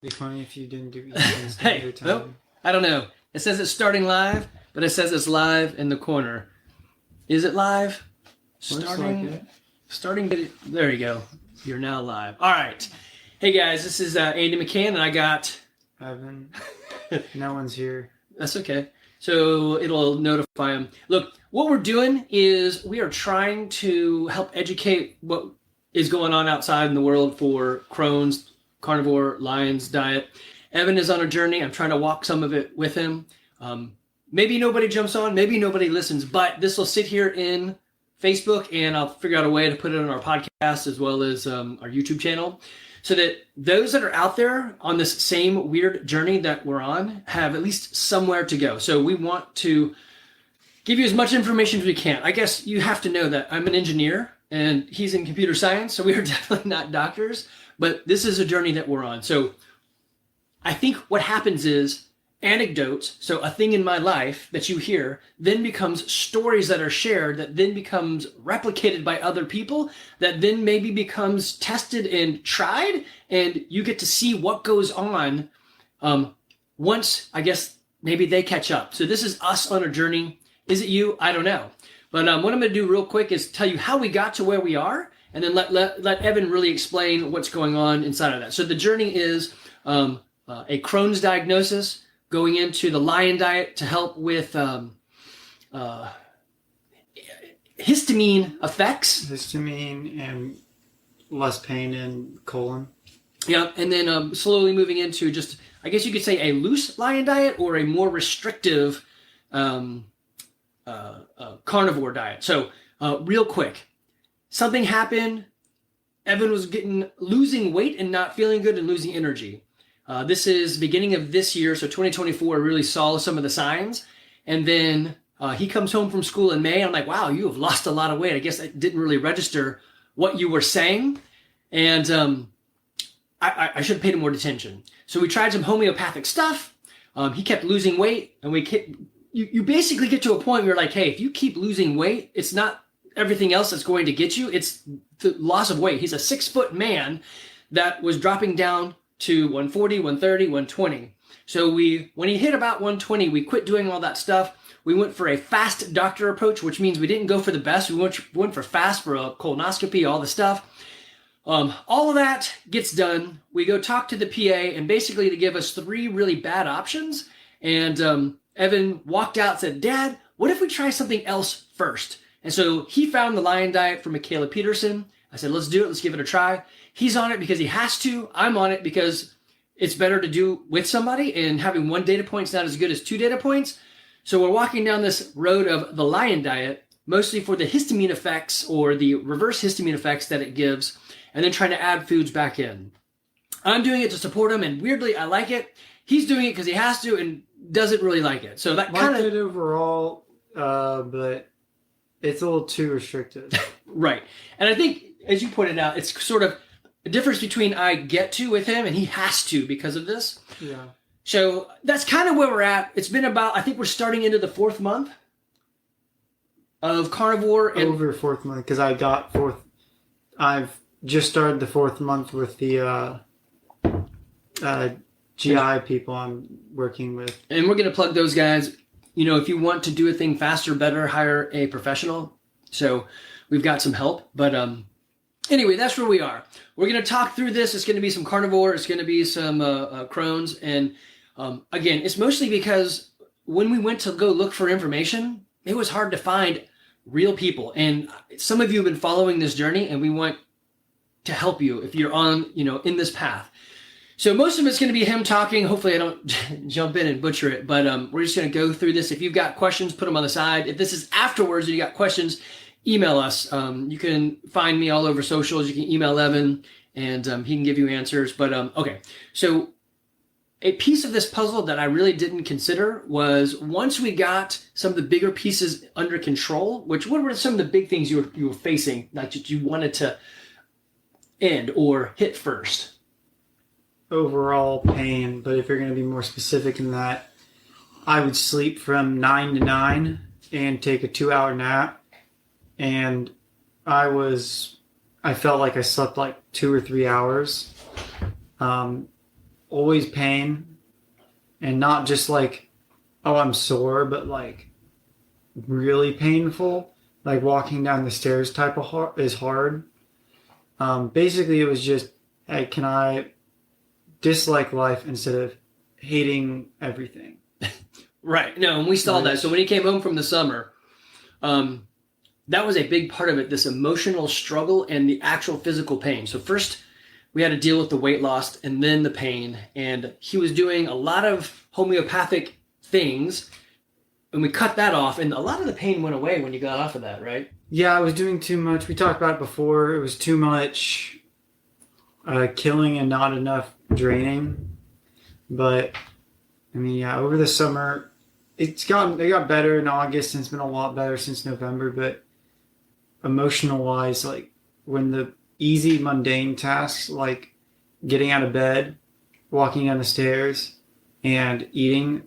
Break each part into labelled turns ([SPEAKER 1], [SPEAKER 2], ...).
[SPEAKER 1] It'd be funny if you didn't do Eastern
[SPEAKER 2] Hey,
[SPEAKER 1] Standard Time.
[SPEAKER 2] nope. I don't know. It says it's starting live, but it says it's live in the corner. Is it live? Starting. There you go. You're now live. All right. Hey guys, this is Andy McCann, and I got
[SPEAKER 1] Evan. No one's here.
[SPEAKER 2] That's okay. So it'll notify him. Look, what we're doing is we are trying to help educate what is going on outside in the world for Crohn's, Carnivore Lion's diet. Evan is on a journey. I'm trying to walk some of it with him. Maybe nobody jumps on, maybe nobody listens, but this will sit here in Facebook, and I'll figure out a way to put it on our podcast as well as our YouTube channel, so that those that are out there on this same weird journey that we're on have at least somewhere to go. So we want to give you as much information as we can. I guess you have to know that I'm an engineer and he's in computer science, so we are definitely not doctors, but this is a journey that we're on. So I think what happens is anecdotes, so a thing in my life that you hear, then becomes stories that are shared, that then becomes replicated by other people, that then maybe becomes tested and tried, and you get to see what goes on once, I guess, maybe they catch up. So this is us on a journey. Is it you? I don't know. But what I'm going to do real quick is tell you how we got to where we are, and then let Evan really explain what's going on inside of that. So the journey is a Crohn's diagnosis, going into the Lion diet to help with histamine effects.
[SPEAKER 1] Histamine and less pain in colon.
[SPEAKER 2] Yeah, and then slowly moving into just, I guess you could say, a loose Lion diet or a more restrictive carnivore diet. So real quick, something happened. Evan was losing weight and not feeling good and losing energy. This is beginning of this year, so 2024 really saw some of the signs. And then he comes home from school in May. I'm like, wow, you have lost a lot of weight. I guess I didn't really register what you were saying. And I should have paid him more attention. So we tried some homeopathic stuff. He kept losing weight. And you basically get to a point where you're like, hey, if you keep losing weight, it's not everything else that's going to get you. It's the loss of weight. He's a 6-foot man that was dropping down to 140, 130, 120. So when he hit about 120, we quit doing all that stuff. We went for a fast doctor approach, which means we didn't go for the best. We went for fast, for a colonoscopy, all the stuff. All of that gets done. We go talk to the PA, and basically they give us 3 really bad options. And Evan walked out and said, Dad, what if we try something else first? And so he found the Lion diet from Michaela Peterson. I said, let's do it. Let's give it a try. He's on it because he has to. I'm on it because it's better to do with somebody, and having 1 data point is not as good as 2 data points. So we're walking down this road of the Lion diet, mostly for the histamine effects or the reverse histamine effects that it gives, and then trying to add foods back in. I'm doing it to support him, and weirdly, I like it. He's doing it because he has to and doesn't really like it. So that kind of...
[SPEAKER 1] Like it overall, but it's a little too restricted.
[SPEAKER 2] Right. And I think, as you pointed out, it's sort of a difference between I get to with him and he has to because of this.
[SPEAKER 1] Yeah.
[SPEAKER 2] So that's kind of where we're at. It's been about, I think we're starting into the 4th month of carnivore. And
[SPEAKER 1] over 4th month, because I've just started the 4th month with the GI people I'm working with.
[SPEAKER 2] And we're going to plug those guys. You know, if you want to do a thing faster, better, hire a professional. So we've got some help. But anyway, that's where we are. We're going to talk through this. It's going to be some carnivore. It's going to be some Crohn's. And again, it's mostly because when we went to go look for information, it was hard to find real people. And some of you have been following this journey, and we want to help you if you're on, in this path. So most of it's going to be him talking. Hopefully I don't jump in and butcher it, but we're just going to go through this. If you've got questions, put them on the side. If this is afterwards and you got questions, email us. You can find me all over socials. You can email Evan, and he can give you answers. But okay, so a piece of this puzzle that I really didn't consider was once we got some of the bigger pieces under control, what were some of the big things you were facing, like that you wanted to end or hit first?
[SPEAKER 1] Overall pain, but if you're going to be more specific in that, I would sleep from 9 to 9 and take a 2-hour nap, and I felt like I slept like 2 or 3 hours. always pain, and not just like, oh, I'm sore, but like really painful. Like walking down the stairs type of is hard. Basically, it was just, hey, can I dislike life instead of hating everything?
[SPEAKER 2] Right. No, and we saw that. So when he came home from the summer, that was a big part of it, this emotional struggle and the actual physical pain. So first we had to deal with the weight loss and then the pain. And he was doing a lot of homeopathic things, and we cut that off. And a lot of the pain went away when you got off of that, right?
[SPEAKER 1] Yeah, I was doing too much. We talked about it before. It was too much killing and not enough draining. But I mean, yeah, over the summer, it got better in August, and it's been a lot better since November. But emotional wise, like when the easy mundane tasks like getting out of bed, walking down the stairs, and eating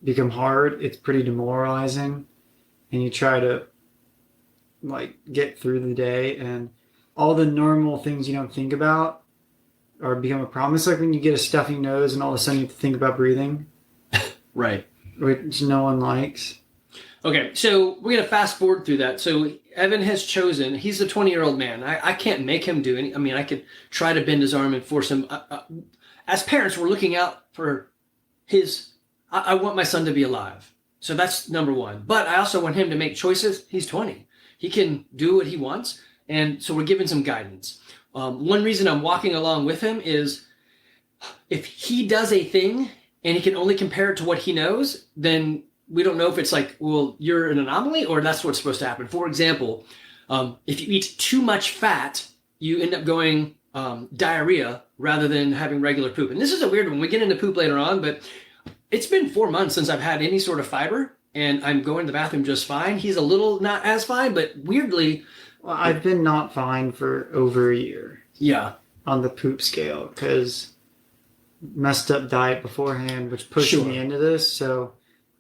[SPEAKER 1] become hard, it's pretty demoralizing, and you try to like get through the day, and all the normal things you don't think about or become a problem. It's like when you get a stuffy nose and all of a sudden you have to think about breathing.
[SPEAKER 2] Right.
[SPEAKER 1] Which no one likes.
[SPEAKER 2] Okay, so we're going to fast forward through that. So Evan has chosen, he's a 20-year-old man. I can't make him do any, I mean, I could try to bend his arm and force him. As parents, we're looking out for his, I want my son to be alive. So that's number one. But I also want him to make choices. He's 20. He can do what he wants. And so we're giving some guidance. One reason I'm walking along with him is if he does a thing and he can only compare it to what he knows, then we don't know if it's like, well, you're an anomaly or that's what's supposed to happen. For example, if you eat too much fat, you end up going diarrhea rather than having regular poop. And this is a weird one. We get into poop later on, but it's been 4 months since I've had any sort of fiber, and I'm going to the bathroom just fine. He's a little not as fine, but weirdly...
[SPEAKER 1] Well, I've been not fine for over a year.
[SPEAKER 2] Yeah.
[SPEAKER 1] On the poop scale, because messed up diet beforehand, which pushed me into this, so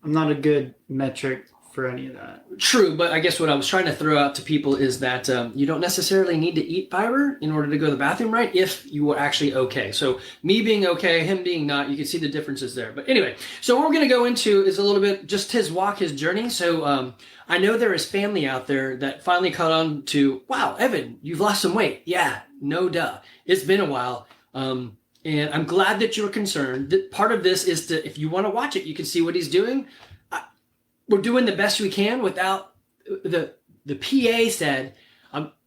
[SPEAKER 1] I'm not a good metric for any of that.
[SPEAKER 2] True, but I guess what I was trying to throw out to people is that you don't necessarily need to eat fiber in order to go to the bathroom, right? If you were actually okay. So me being okay, him being not, you can see the differences there. But anyway, so what we're going to go into is a little bit just his walk, his journey. So I know there is family out there that finally caught on to, wow, Evan, you've lost some weight. Yeah, no duh. It's been a while. And I'm glad that you're concerned. Part of this is to, if you want to watch it, you can see what he's doing. We're doing the best we can without the PA said,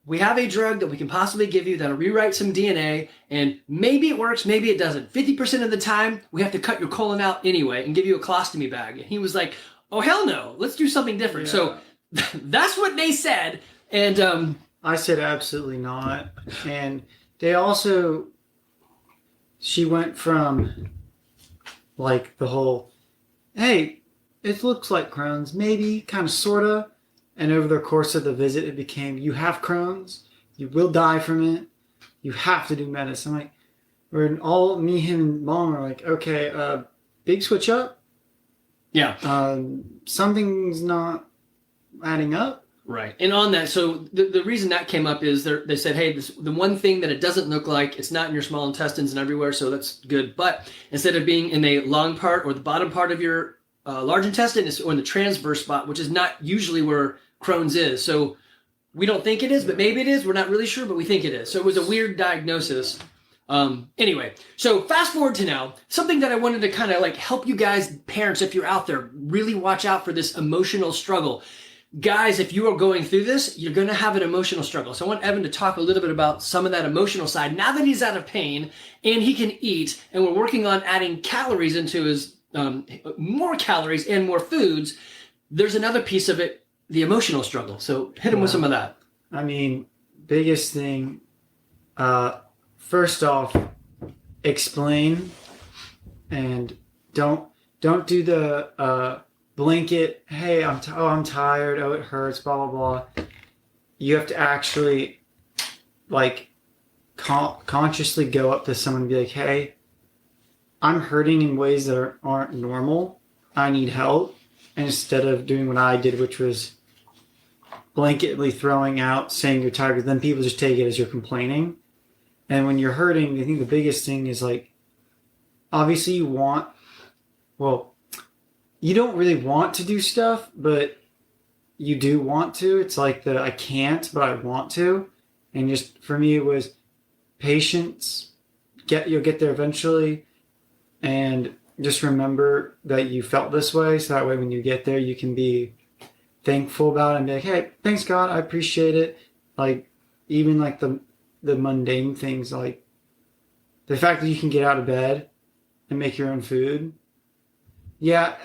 [SPEAKER 2] we have a drug that we can possibly give you that'll rewrite some DNA, and maybe it works, maybe it doesn't. 50% of the time, we have to cut your colon out anyway and give you a colostomy bag. And he was like, oh, hell no, let's do something different. Yeah. So that's what they said. And
[SPEAKER 1] I said absolutely not. And they also, she went from like the whole, hey, it looks like Crohn's, maybe, kind of, sort of. And over the course of the visit, it became, you have Crohn's, you will die from it, you have to do medicine. Like, we're all, me, him, and mom are like, okay, big switch up.
[SPEAKER 2] Yeah.
[SPEAKER 1] Something's not adding up.
[SPEAKER 2] Right. And on that, so the reason that came up is they said, hey, the one thing that it doesn't look like, it's not in your small intestines and everywhere, so that's good. But instead of being in the long part or the bottom part of your large intestine, is or in the transverse spot, which is not usually where Crohn's is. So we don't think it is, but maybe it is. We're not really sure, but we think it is. So it was a weird diagnosis. Anyway, so fast forward to now, something that I wanted to kind of like help you guys, parents, if you're out there, really watch out for this emotional struggle. Guys, if you are going through this, you're going to have an emotional struggle. So I want Evan to talk a little bit about some of that emotional side. Now that he's out of pain and he can eat, and we're working on adding calories into his, more calories and more foods, there's another piece of it, the emotional struggle. So hit him with some of that.
[SPEAKER 1] I mean, biggest thing, first off, explain, and don't do the blanket, hey, I'm tired, oh, it hurts, blah, blah, blah. You have to actually, like, consciously go up to someone and be like, hey, I'm hurting in ways that aren't normal. I need help. And instead of doing what I did, which was blanketly throwing out, saying you're tired, then people just take it as you're complaining. And when you're hurting, I think the biggest thing is, like, obviously well, you don't really want to do stuff, but you do want to. It's like I can't, but I want to. And just for me, it was patience. You'll get there eventually. And just remember that you felt this way. So that way, when you get there, you can be thankful about it and be like, hey, thanks God. I appreciate it. Like, even like the mundane things, like the fact that you can get out of bed and make your own food. Yeah,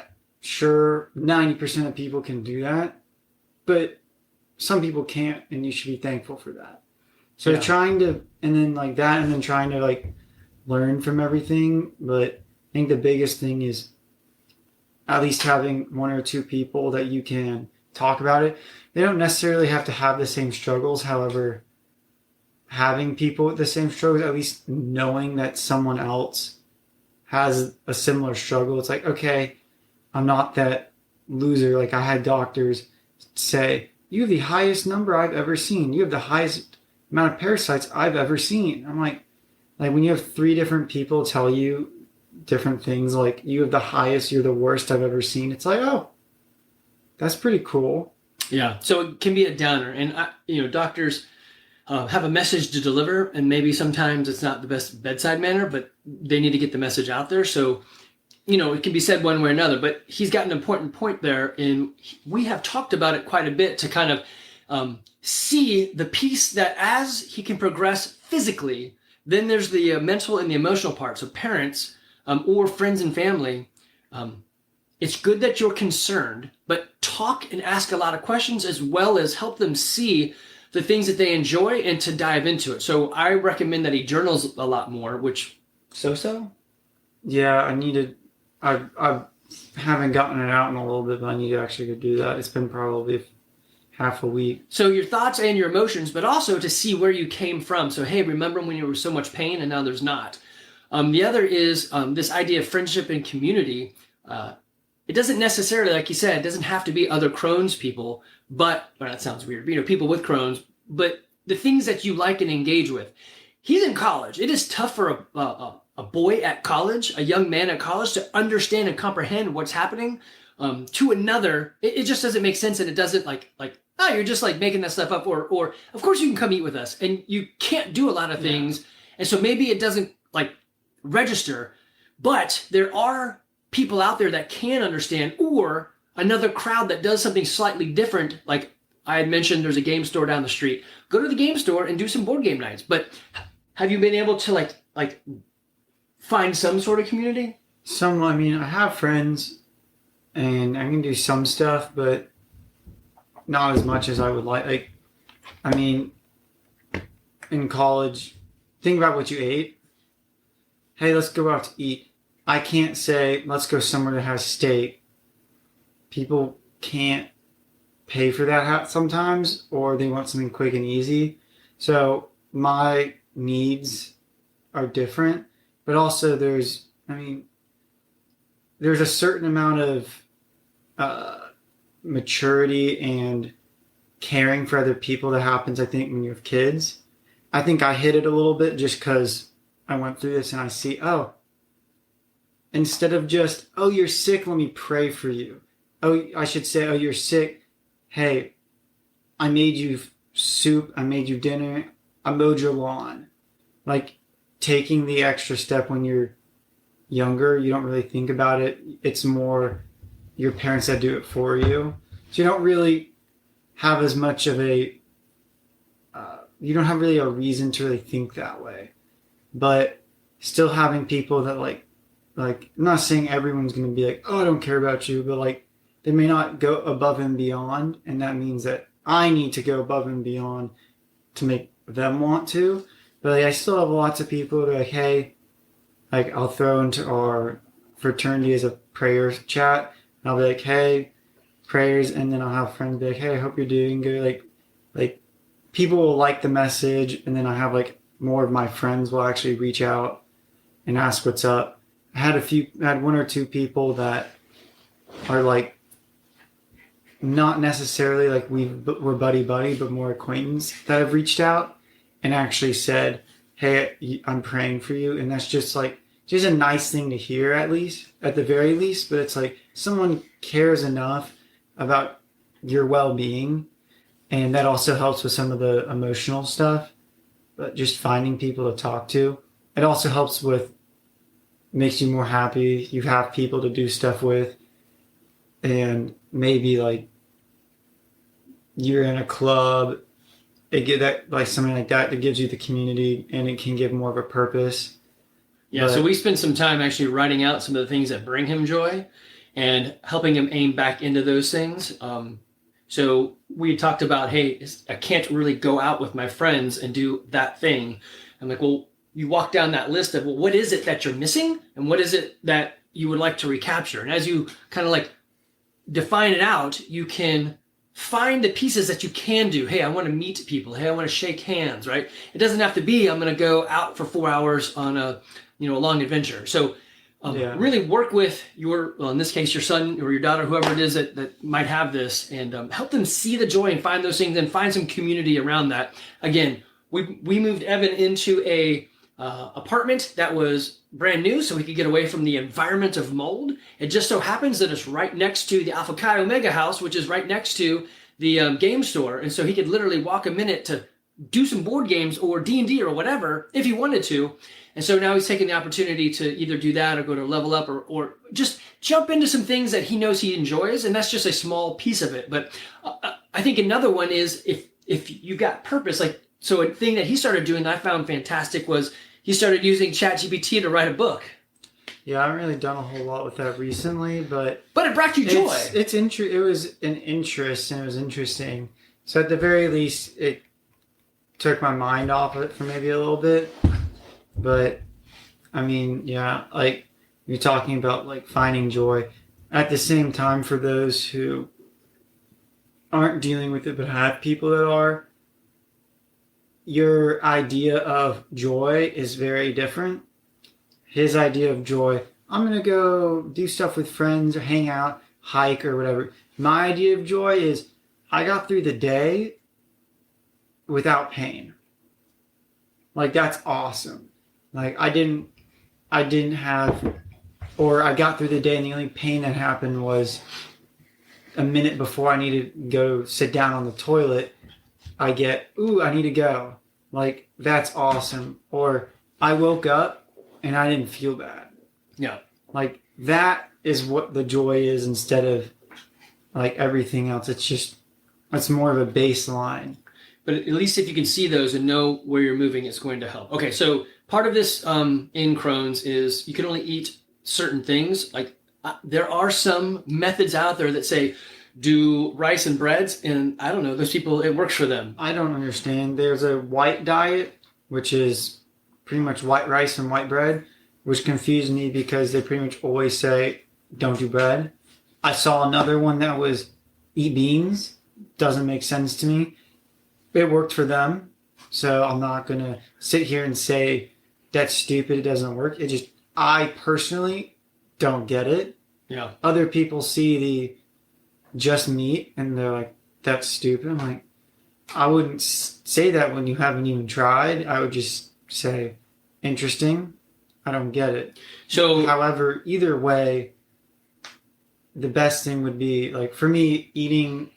[SPEAKER 1] sure, 90% of people can do that, but some people can't, and you should be thankful for that. So
[SPEAKER 2] Yeah.
[SPEAKER 1] trying to, and then like that, and then trying to like learn from everything. But I think the biggest thing is at least having one or two people that you can talk about it. They don't necessarily have to have the same struggles. However, having people with the same struggles, at least knowing that someone else has a similar struggle, it's like, okay, I'm not that loser. Like I had doctors say, you have the highest number I've ever seen. You have the highest amount of parasites I've ever seen. I'm like when you have 3 different people tell you different things, like you have the highest, you're the worst I've ever seen. It's like, oh, that's pretty cool.
[SPEAKER 2] Yeah. So it can be a downer, and doctors have a message to deliver, and maybe sometimes it's not the best bedside manner, but they need to get the message out there. So, it can be said one way or another, but he's got an important point there, and we have talked about it quite a bit to kind of see the piece that as he can progress physically, then there's the mental and the emotional part. So parents or friends and family, it's good that you're concerned, but talk and ask a lot of questions as well as help them see the things that they enjoy and to dive into it. So I recommend that he journals a lot more, which so.
[SPEAKER 1] Yeah, I haven't gotten it out in a little bit, but I need to actually go do that. It's been probably half a week.
[SPEAKER 2] So your thoughts and your emotions, but also to see where you came from. So, hey, remember when you were so much pain and now there's not. The other is this idea of friendship and community. It doesn't necessarily, like you said, it doesn't have to be other Crohn's people, but that sounds weird, people with Crohn's, but the things that you like and engage with. He's in college. It is tough for a boy at college, a young man at college, to understand and comprehend what's happening to another. It just doesn't make sense, and it doesn't like oh, you're just like making that stuff up, or of course you can come eat with us, and you can't do a lot of things, and so maybe it doesn't like register, but there are people out there that can understand, or another crowd that does something slightly different. Like I had mentioned, there's a game store down the street. Go to the game store and do some board game nights. But have you been able to like find some sort of community?
[SPEAKER 1] I have friends and I can do some stuff, but not as much as I would like. In college, think about what you ate. Hey, let's go out to eat. I can't say, let's go somewhere that has steak. People can't pay for that sometimes, or they want something quick and easy. So my needs are different, but also there's a certain amount of maturity and caring for other people that happens, I think, when you have kids. I think I hit it a little bit just because I went through this and I see, instead of just, oh, you're sick, let me pray for you. Oh, I should say, oh, you're sick. Hey, I made you soup. I made you dinner. I mowed your lawn. Like taking the extra step when you're younger, you don't really think about it. It's more your parents that do it for you. So you don't really have as much of you don't have really a reason to really think that way. But still having people that like I'm not saying everyone's going to be like, oh, I don't care about you, but like they may not go above and beyond, and that means that I need to go above and beyond to make them want to. But like, I still have lots of people that are like, hey, like I'll throw into our fraternity as a prayers chat, and I'll be like, hey, prayers, and then I'll have friends be like, hey, I hope you're doing good. Like people will like the message, and then I have like more of my friends will actually reach out and ask what's up. I had one or two people that are like not necessarily like we're buddy, but more acquaintance that have reached out and actually said, hey, I'm praying for you. And that's just like, just a nice thing to hear, at the very least. But it's like someone cares enough about your well-being, and that also helps with some of the emotional stuff. But just finding people to talk to, it also helps with, makes you more happy. You have people to do stuff with, and maybe like you're in a club, it get that, like something like that gives you the community, and it can give more of a purpose.
[SPEAKER 2] Yeah, so we spent some time actually writing out some of the things that bring him joy and helping him aim back into those things. So we talked about, hey, I can't really go out with my friends and do that thing. I'm like, well, you walk down that list of, well, what is it that you're missing? And what is it that you would like to recapture? And as you kind of like define it out, you can find the pieces that you can do. Hey, I want to meet people. Hey, I want to shake hands, right? It doesn't have to be, I'm going to go out for 4 hours on a long adventure. So really work with well, in this case, your son or your daughter, whoever it is that might have this, and help them see the joy and find those things and find some community around that. Again, we moved Evan into a apartment that was brand new so he could get away from the environment of mold. It just so happens that it's right next to the Alpha Chi Omega house, which is right next to the game store. And so he could literally walk a minute to do some board games or D&D or whatever if he wanted to. And so now he's taking the opportunity to either do that or go to Level Up or just jump into some things that he knows he enjoys. And that's just a small piece of it. But I think another one is if you got purpose, like, so a thing that he started doing that I found fantastic was he started using ChatGPT to write a book.
[SPEAKER 1] Yeah, I haven't really done a whole lot with that recently, but
[SPEAKER 2] it brought you joy.
[SPEAKER 1] It was an interest, and it was interesting. So at the very least, it took my mind off it for maybe a little bit. But I mean, yeah, like you're talking about like finding joy. At the same time, for those who aren't dealing with it but have people that are, your idea of joy is very different. His idea of joy, I'm going to go do stuff with friends or hang out, hike or whatever. My idea of joy is I got through the day without pain. Like, that's awesome. Like, I didn't have, or I got through the day and the only pain that happened was a minute before I needed to go sit down on the toilet. I get, I need to go. Like, that's awesome. Or I woke up and I didn't feel bad.
[SPEAKER 2] Yeah.
[SPEAKER 1] Like, that is what the joy is instead of like everything else. It's more of a baseline.
[SPEAKER 2] But at least if you can see those and know where you're moving, it's going to help. Okay, so part of this in Crohn's is you can only eat certain things. Like there are some methods out there that say do rice and breads, and I don't know, those people, it works for them.
[SPEAKER 1] I don't understand. There's a white diet, which is pretty much white rice and white bread, which confused me because they pretty much always say don't do bread. I saw another one that was eat beans. Doesn't make sense to me. It worked for them, so I'm not going to sit here and say that's stupid, it doesn't work. I personally don't get it.
[SPEAKER 2] Yeah.
[SPEAKER 1] Other people see the just meat and they're like, that's stupid. I'm like, I wouldn't say that when you haven't even tried. I would just say, interesting. I don't get it.
[SPEAKER 2] So,
[SPEAKER 1] however, either way, the best thing would be, like, for me, eating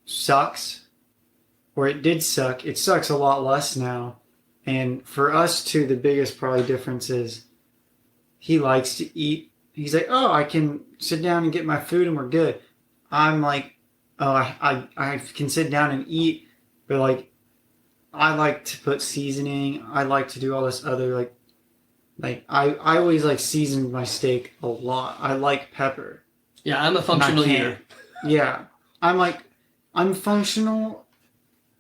[SPEAKER 1] sucks. Or it did suck. It sucks a lot less now. And for us two, the biggest probably difference is he likes to eat. He's like, I can sit down and get my food and we're good. I'm like, I can sit down and eat, but like I like to put seasoning. I like to do all this other like I always like season my steak a lot. I like pepper.
[SPEAKER 2] Yeah, I'm a functional eater.
[SPEAKER 1] Yeah. I'm functional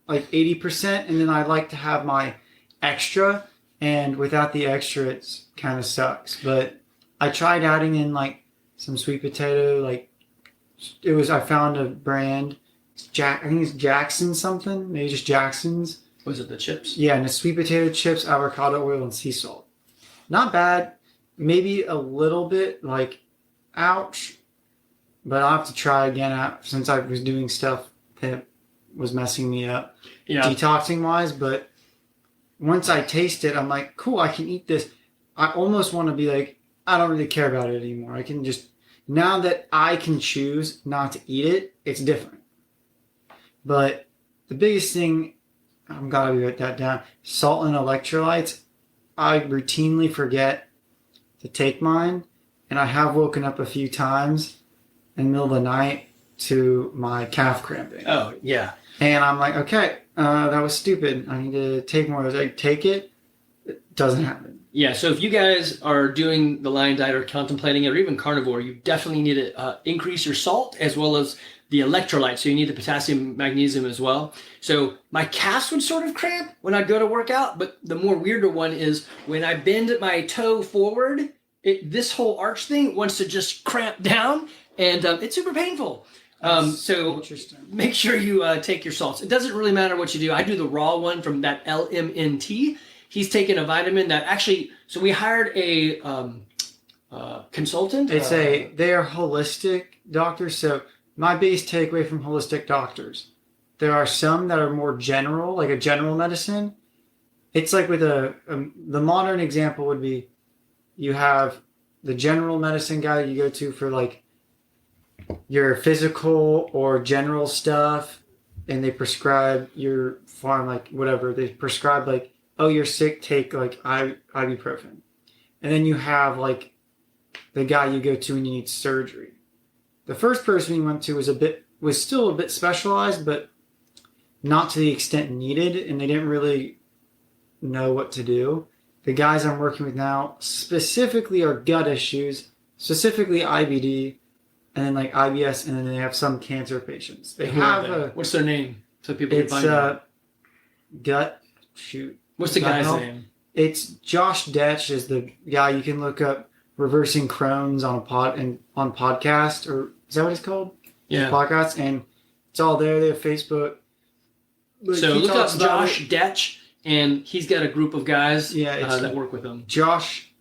[SPEAKER 1] like 80%, and then I like to have my extra, and without the extra it kind of sucks. But I tried adding in like some sweet potato, like I found a brand, I think it's Jackson something, maybe just Jackson's.
[SPEAKER 2] Was it the chips?
[SPEAKER 1] Yeah, and the sweet potato chips, avocado oil, and sea salt. Not bad. Maybe a little bit like, ouch. But I'll have to try again since I was doing stuff that was messing me up, detoxing wise. But once I taste it, I'm like, cool, I can eat this. I almost want to be like, I don't really care about it anymore. I can just, now that I can choose not to eat it, it's different. But the biggest thing, I'm gotta write that down, salt and electrolytes. I routinely forget to take mine, and I have woken up a few times in the middle of the night to my calf cramping.
[SPEAKER 2] Oh, yeah.
[SPEAKER 1] And I'm like, okay, that was stupid. I need to take more. I was like, take it. It doesn't happen.
[SPEAKER 2] Yeah, so if you guys are doing the Lion diet or contemplating it, or even carnivore, you definitely need to increase your salt as well as the electrolytes. So you need the potassium, magnesium as well. So my calves would sort of cramp when I go to work out, but the more weirder one is when I bend my toe forward, this whole arch thing wants to just cramp down, and it's super painful. So make sure you take your salts. It doesn't really matter what you do. I do the raw one from that LMNT. He's taken a vitamin that actually, so we hired a consultant.
[SPEAKER 1] They are holistic doctors. So my biggest takeaway from holistic doctors, there are some that are more general, like a general medicine. It's like with the modern example would be, you have the general medicine guy you go to for like your physical or general stuff, and they prescribe your farm, like whatever. They prescribe like, oh, you're sick, take like ibuprofen. And then you have like the guy you go to when you need surgery. The first person we went to was still a bit specialized, but not to the extent needed, and they didn't really know what to do. The guys I'm working with now specifically are gut issues, specifically IBD, and then like IBS, and then they have some cancer patients. They have
[SPEAKER 2] what's their name? So people can find them.
[SPEAKER 1] Gut, shoot.
[SPEAKER 2] What's the guy's name?
[SPEAKER 1] It's Josh Detch is the guy. You can look up reversing Crohn's on podcast, or is that what it's called?
[SPEAKER 2] Yeah.
[SPEAKER 1] Podcast, and it's all there. They have Facebook.
[SPEAKER 2] So look up Josh Detch, and he's got a group of guys that work with him. Josh,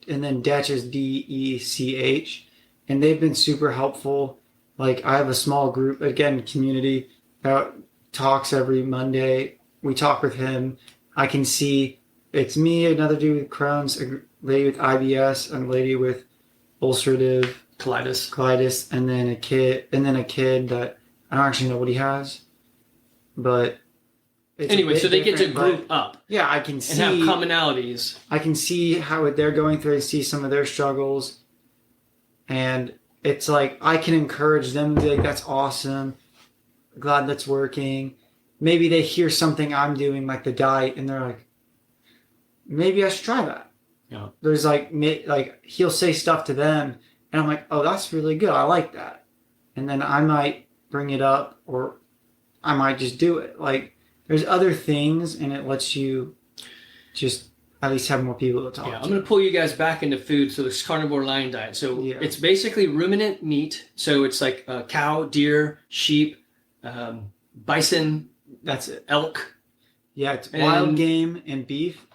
[SPEAKER 1] and then Detch is DECH, and they've been super helpful. Like, I have a small group, again, community, that talks every Monday. We talk with him. I can see it's me, another dude with Crohn's, a lady with IBS, and a lady with ulcerative colitis, and then a kid that I don't actually know what he has, but
[SPEAKER 2] anyway, so they get to group up.
[SPEAKER 1] Yeah, I can see
[SPEAKER 2] and have commonalities.
[SPEAKER 1] I can see how they're going through. I see some of their struggles, and it's like I can encourage them to be like, "That's awesome. Glad that's working." Maybe they hear something I'm doing, like the diet, and they're like, maybe I should try that.
[SPEAKER 2] Yeah.
[SPEAKER 1] There's like he'll say stuff to them, and I'm like, oh, that's really good. I like that. And then I might bring it up, or I might just do it. Like, there's other things, and it lets you just at least have more people to talk to.
[SPEAKER 2] I'm going to pull you guys back into food. So this Carnivore Lion diet. So it's basically ruminant meat. So it's like cow, deer, sheep, bison.
[SPEAKER 1] That's it.
[SPEAKER 2] Elk.
[SPEAKER 1] Yeah, it's wild game and beef.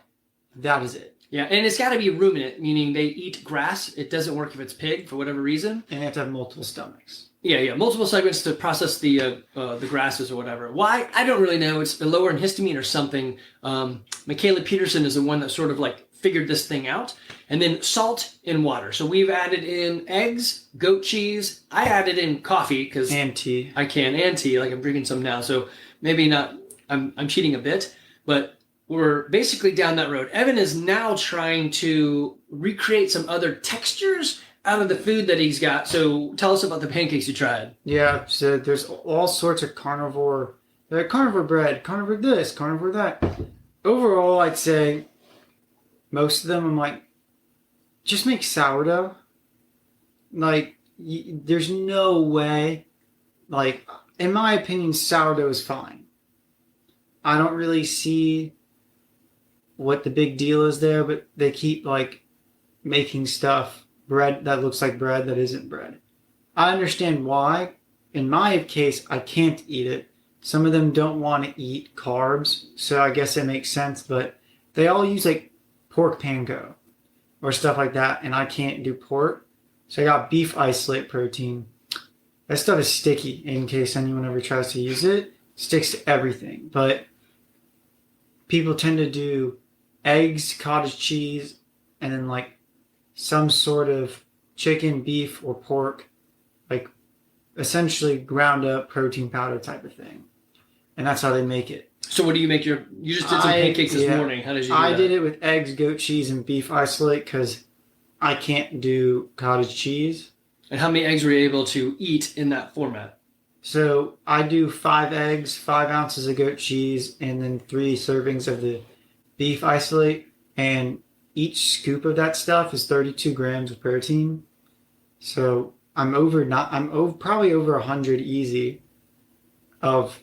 [SPEAKER 1] That is it.
[SPEAKER 2] Yeah, and it's got to be ruminant, meaning they eat grass. It doesn't work if it's pig for whatever reason.
[SPEAKER 1] And they have to have multiple stomachs.
[SPEAKER 2] Yeah, multiple segments to process the grasses or whatever. Why? I don't really know. It's lower in histamine or something. Michaela Peterson is the one that sort of like figured this thing out. And then salt and water. So we've added in eggs, goat cheese. I added in coffee because
[SPEAKER 1] and tea.
[SPEAKER 2] I can, and tea. Like, I'm drinking some now, so maybe not. I'm cheating a bit, but we're basically down that road. Evan is now trying to recreate some other textures out of the food that he's got. So tell us about the pancakes you tried.
[SPEAKER 1] Yeah, so there's all sorts of carnivore bread, carnivore this, carnivore that. Overall, I'd say most of them, I'm like, just make sourdough. Like, there's no way, like, in my opinion, sourdough is fine. I don't really see what the big deal is there, but they keep, like, making stuff, bread that looks like bread that isn't bread. I understand why. In my case, I can't eat it. Some of them don't want to eat carbs, so I guess it makes sense, but they all use, like, pork panko or stuff like that, and I can't do pork. So I got beef isolate protein. That stuff is sticky in case anyone ever tries to use it. It sticks to everything. But people tend to do eggs, cottage cheese, and then like some sort of chicken, beef, or pork, like essentially ground up protein powder type of thing. And that's how they make it.
[SPEAKER 2] So what do you make you just did some pancakes this morning. How did you do that?
[SPEAKER 1] I did it with eggs, goat cheese, and beef isolate because I can't do cottage cheese.
[SPEAKER 2] And how many eggs were you able to eat in that format?
[SPEAKER 1] So I do 5 eggs, 5 ounces of goat cheese, and then 3 servings of the beef isolate. And each scoop of that stuff is 32 grams of protein. So I'm probably over 100 easy of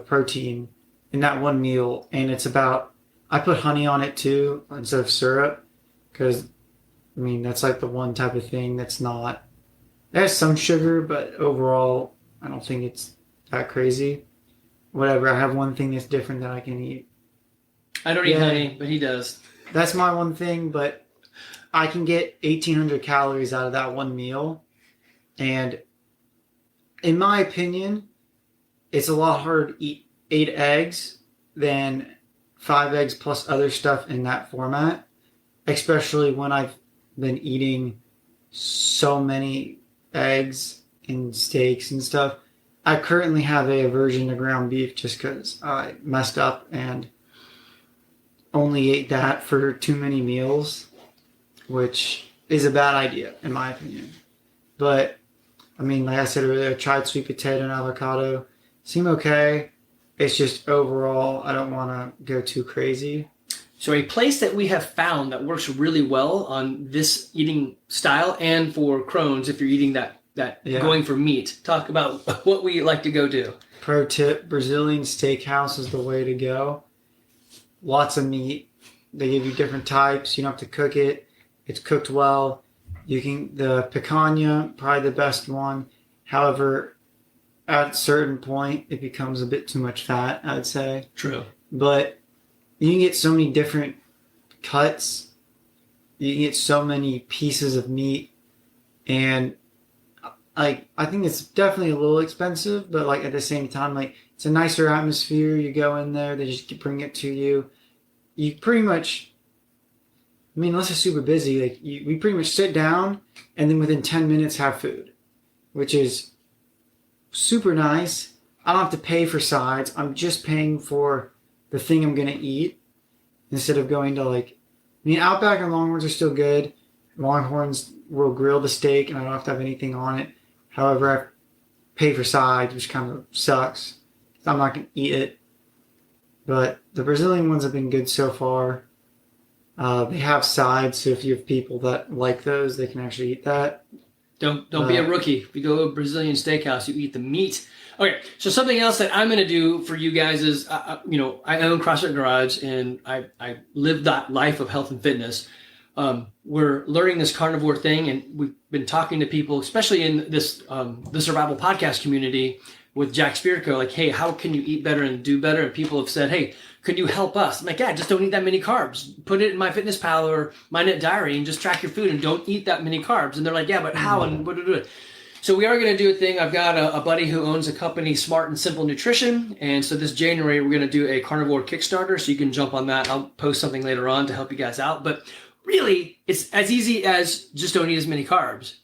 [SPEAKER 1] protein in that one meal. And it's about, I put honey on it too instead of syrup, because I mean that's like the one type of thing that's not, it has some sugar, but overall I don't think it's that crazy. Whatever, I have one thing that's different that I can eat.
[SPEAKER 2] I don't eat honey, but he does.
[SPEAKER 1] That's my one thing, but I can get 1,800 calories out of that one meal. And in my opinion, it's a lot harder to eat 8 eggs than 5 eggs plus other stuff in that format, especially when I've been eating so many eggs and steaks and stuff. I currently have a aversion to ground beef just because I messed up and only ate that for too many meals, which is a bad idea in my opinion. But I mean, like I said earlier, I tried sweet potato and avocado. Seem okay. It's just overall, I don't want to go too crazy.
[SPEAKER 2] So a place that we have found that works really well on this eating style and for Crohn's, if you're eating that going for meat, talk about what we like to go do.
[SPEAKER 1] Pro tip, Brazilian steakhouse is the way to go. Lots of meat. They give you different types. You don't have to cook it. It's cooked well. The picanha, probably the best one. However, at a certain point, it becomes a bit too much fat, I'd say.
[SPEAKER 2] True. But
[SPEAKER 1] you can get so many different cuts. You can get so many pieces of meat. And I think it's definitely a little expensive, but like at the same time, like it's a nicer atmosphere. You go in there, they just bring it to you. You pretty much, I mean, unless it's super busy, like we pretty much sit down and then within 10 minutes have food, which is super nice. I don't have to pay for sides. I'm just paying for the thing I'm going to eat instead of going to Outback and Longhorns are still good. Longhorns will grill the steak and I don't have to have anything on it. However, I pay for sides, which kind of sucks. I'm not going to eat it. But the Brazilian ones have been good so far. They have sides, so if you have people that like those, they can actually eat that.
[SPEAKER 2] Don't be a rookie. If you go to a Brazilian steakhouse, you eat the meat. Okay, so something else that I'm going to do for you guys is, I own CrossFit Garage, and I live that life of health and fitness. We're learning this carnivore thing, and we've been talking to people, especially in this the survival podcast community with Jack Spirko, like, hey, how can you eat better and do better? And people have said, hey, could you help us? I'm like, yeah, just don't eat that many carbs. Put it in MyFitnessPal or MyNet Diary and just track your food and don't eat that many carbs. And they're like, yeah, but how and what do it? So we are going to do a thing. I've got a buddy who owns a company, Smart and Simple Nutrition. And so this January, we're going to do a carnivore Kickstarter. So you can jump on that. I'll post something later on to help you guys out. But really, it's as easy as just don't eat as many carbs.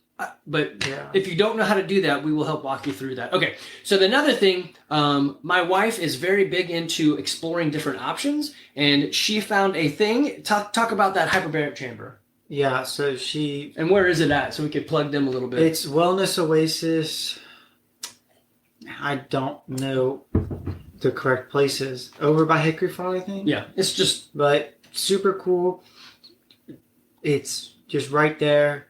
[SPEAKER 2] But if you don't know how to do that, we will help walk you through that. Okay, so another thing, my wife is very big into exploring different options, and she found a thing. Talk about that hyperbaric chamber.
[SPEAKER 1] Yeah, so
[SPEAKER 2] And where is it at? So we could plug them a little bit.
[SPEAKER 1] It's Wellness Oasis. I don't know the correct places. Over by Hickory Fall, I think.
[SPEAKER 2] Yeah, it's just...
[SPEAKER 1] But super cool. It's just right there.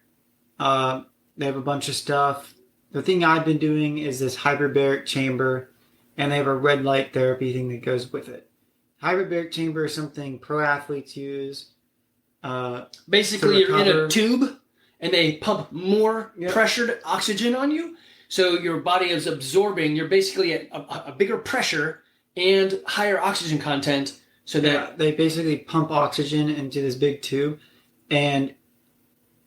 [SPEAKER 1] They have a bunch of stuff. The thing I've been doing is this hyperbaric chamber, and they have a red light therapy thing that goes with it. Hyperbaric chamber is something pro athletes use.
[SPEAKER 2] Basically, you're in a tube, and they pump more pressured oxygen on you. So your body is absorbing. You're basically at a bigger pressure and higher oxygen content. So that
[SPEAKER 1] they basically pump oxygen into this big tube, and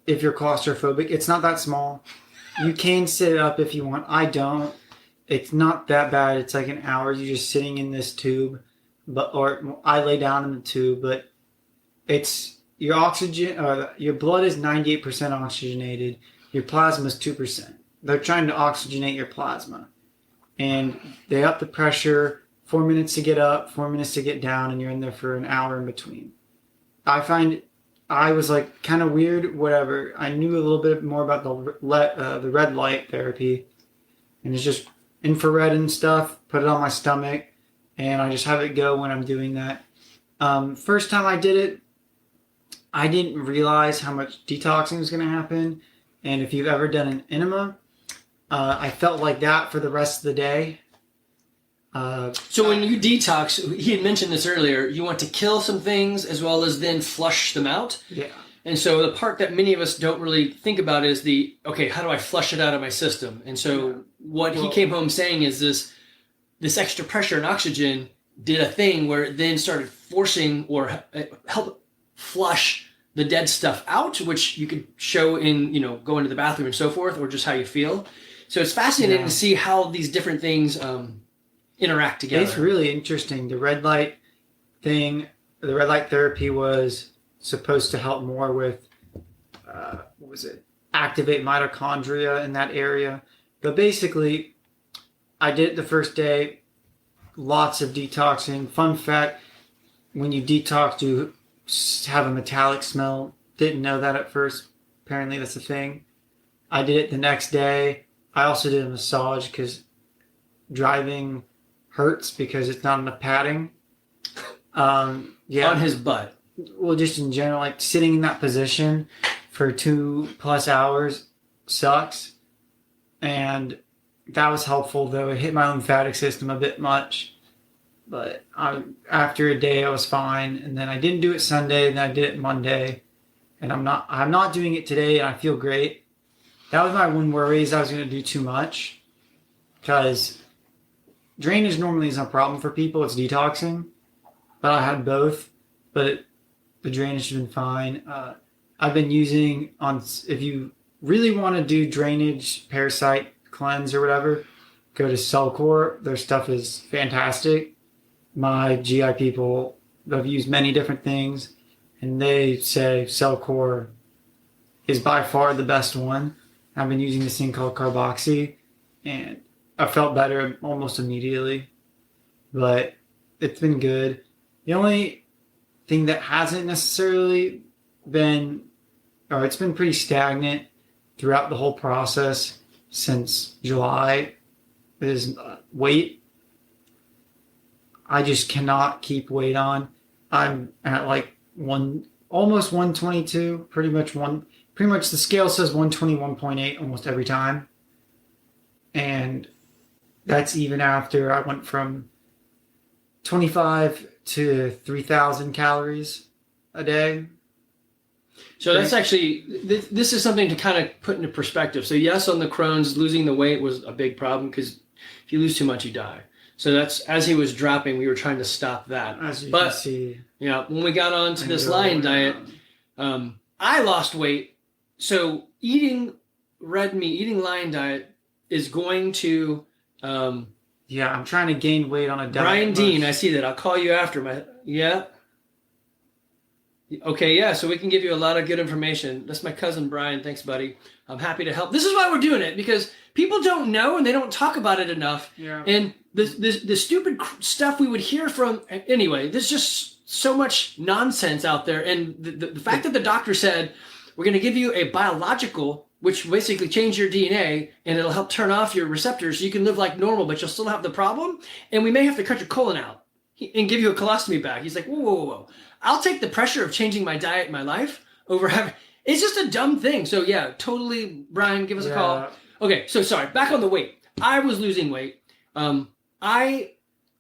[SPEAKER 1] if you're claustrophobic, it's not that small. You can sit it up if you want. I don't. It's not that bad. It's like an hour. You're just sitting in this tube, or I lay down in the tube. But it's your oxygen, your blood is 98% oxygenated. Your plasma is 2%. They're trying to oxygenate your plasma, and they up the pressure. 4 minutes to get up, 4 minutes to get down, and you're in there for an hour in between. I was like kind of weird, whatever. I knew a little bit more about the red light therapy, and it's just infrared and stuff. Put it on my stomach, and I just have it go when I'm doing that. First time I did it, I didn't realize how much detoxing was going to happen. And if you've ever done an enema, I felt like that for the rest of the day.
[SPEAKER 2] So when you detox, he had mentioned this earlier, you want to kill some things as well as then flush them out.
[SPEAKER 1] Yeah.
[SPEAKER 2] And so the part that many of us don't really think about is okay, how do I flush it out of my system? And so what he came home saying is this extra pressure and oxygen did a thing where it then started forcing or help flush the dead stuff out, which you could show in, going to the bathroom and so forth, or just how you feel. So it's fascinating to see how these different things interact together.
[SPEAKER 1] It's really interesting. The red light therapy was supposed to help more with, activate mitochondria in that area. But basically, I did it the first day, lots of detoxing. Fun fact, when you detox, you have a metallic smell. Didn't know that at first. Apparently that's a thing. I did it the next day. I also did a massage because driving hurts because it's not enough padding.
[SPEAKER 2] On his butt.
[SPEAKER 1] Well, just in general, like sitting in that position for 2+ hours sucks. And that was helpful, though. It hit my lymphatic system a bit much. But after a day, I was fine. And then I didn't do it Sunday, and then I did it Monday. And I'm not doing it today, and I feel great. That was my one worry, is I was going to do too much. Because drainage normally isn't a problem for people. It's detoxing. But I had both. But the drainage has been fine. I've been using, if you really want to do drainage, parasite cleanse or whatever, go to Cellcore. Their stuff is fantastic. My GI people have used many different things, and they say Cellcore is by far the best one. I've been using this thing called Carboxy, and I felt better almost immediately. But it's been good. The only thing that hasn't necessarily been, or it's been pretty stagnant throughout the whole process since July, is weight. I just cannot keep weight on. I'm at like almost 122, pretty much the scale says 121.8 almost every time. And that's even after I went from 25 to 3,000 calories a day.
[SPEAKER 2] So that's actually, this is something to kind of put into perspective. So yes, on the Crohn's, losing the weight was a big problem because if you lose too much, you die. So that's, as he was dropping, we were trying to stop that.
[SPEAKER 1] As you can see.
[SPEAKER 2] When we got on to this lion diet, I lost weight. So eating red meat, eating lion diet is going to...
[SPEAKER 1] I'm trying to gain weight on a diet.
[SPEAKER 2] Brian Dean, I see that. I'll call you after Okay, so we can give you a lot of good information. That's my cousin Brian. Thanks, buddy. I'm happy to help. This is why we're doing it, because people don't know and they don't talk about it enough.
[SPEAKER 1] Yeah.
[SPEAKER 2] And the stupid stuff we would hear from... Anyway, there's just so much nonsense out there. And the fact that the doctor said, we're going to give you a biological, which basically change your DNA, and it'll help turn off your receptors so you can live like normal, but you'll still have the problem. And we may have to cut your colon out and give you a colostomy bag. He's like, whoa. I'll take the pressure of changing my diet in my life over having... It's just a dumb thing. So totally, Brian, give us a call. Okay, so sorry, back on the weight. I was losing weight. I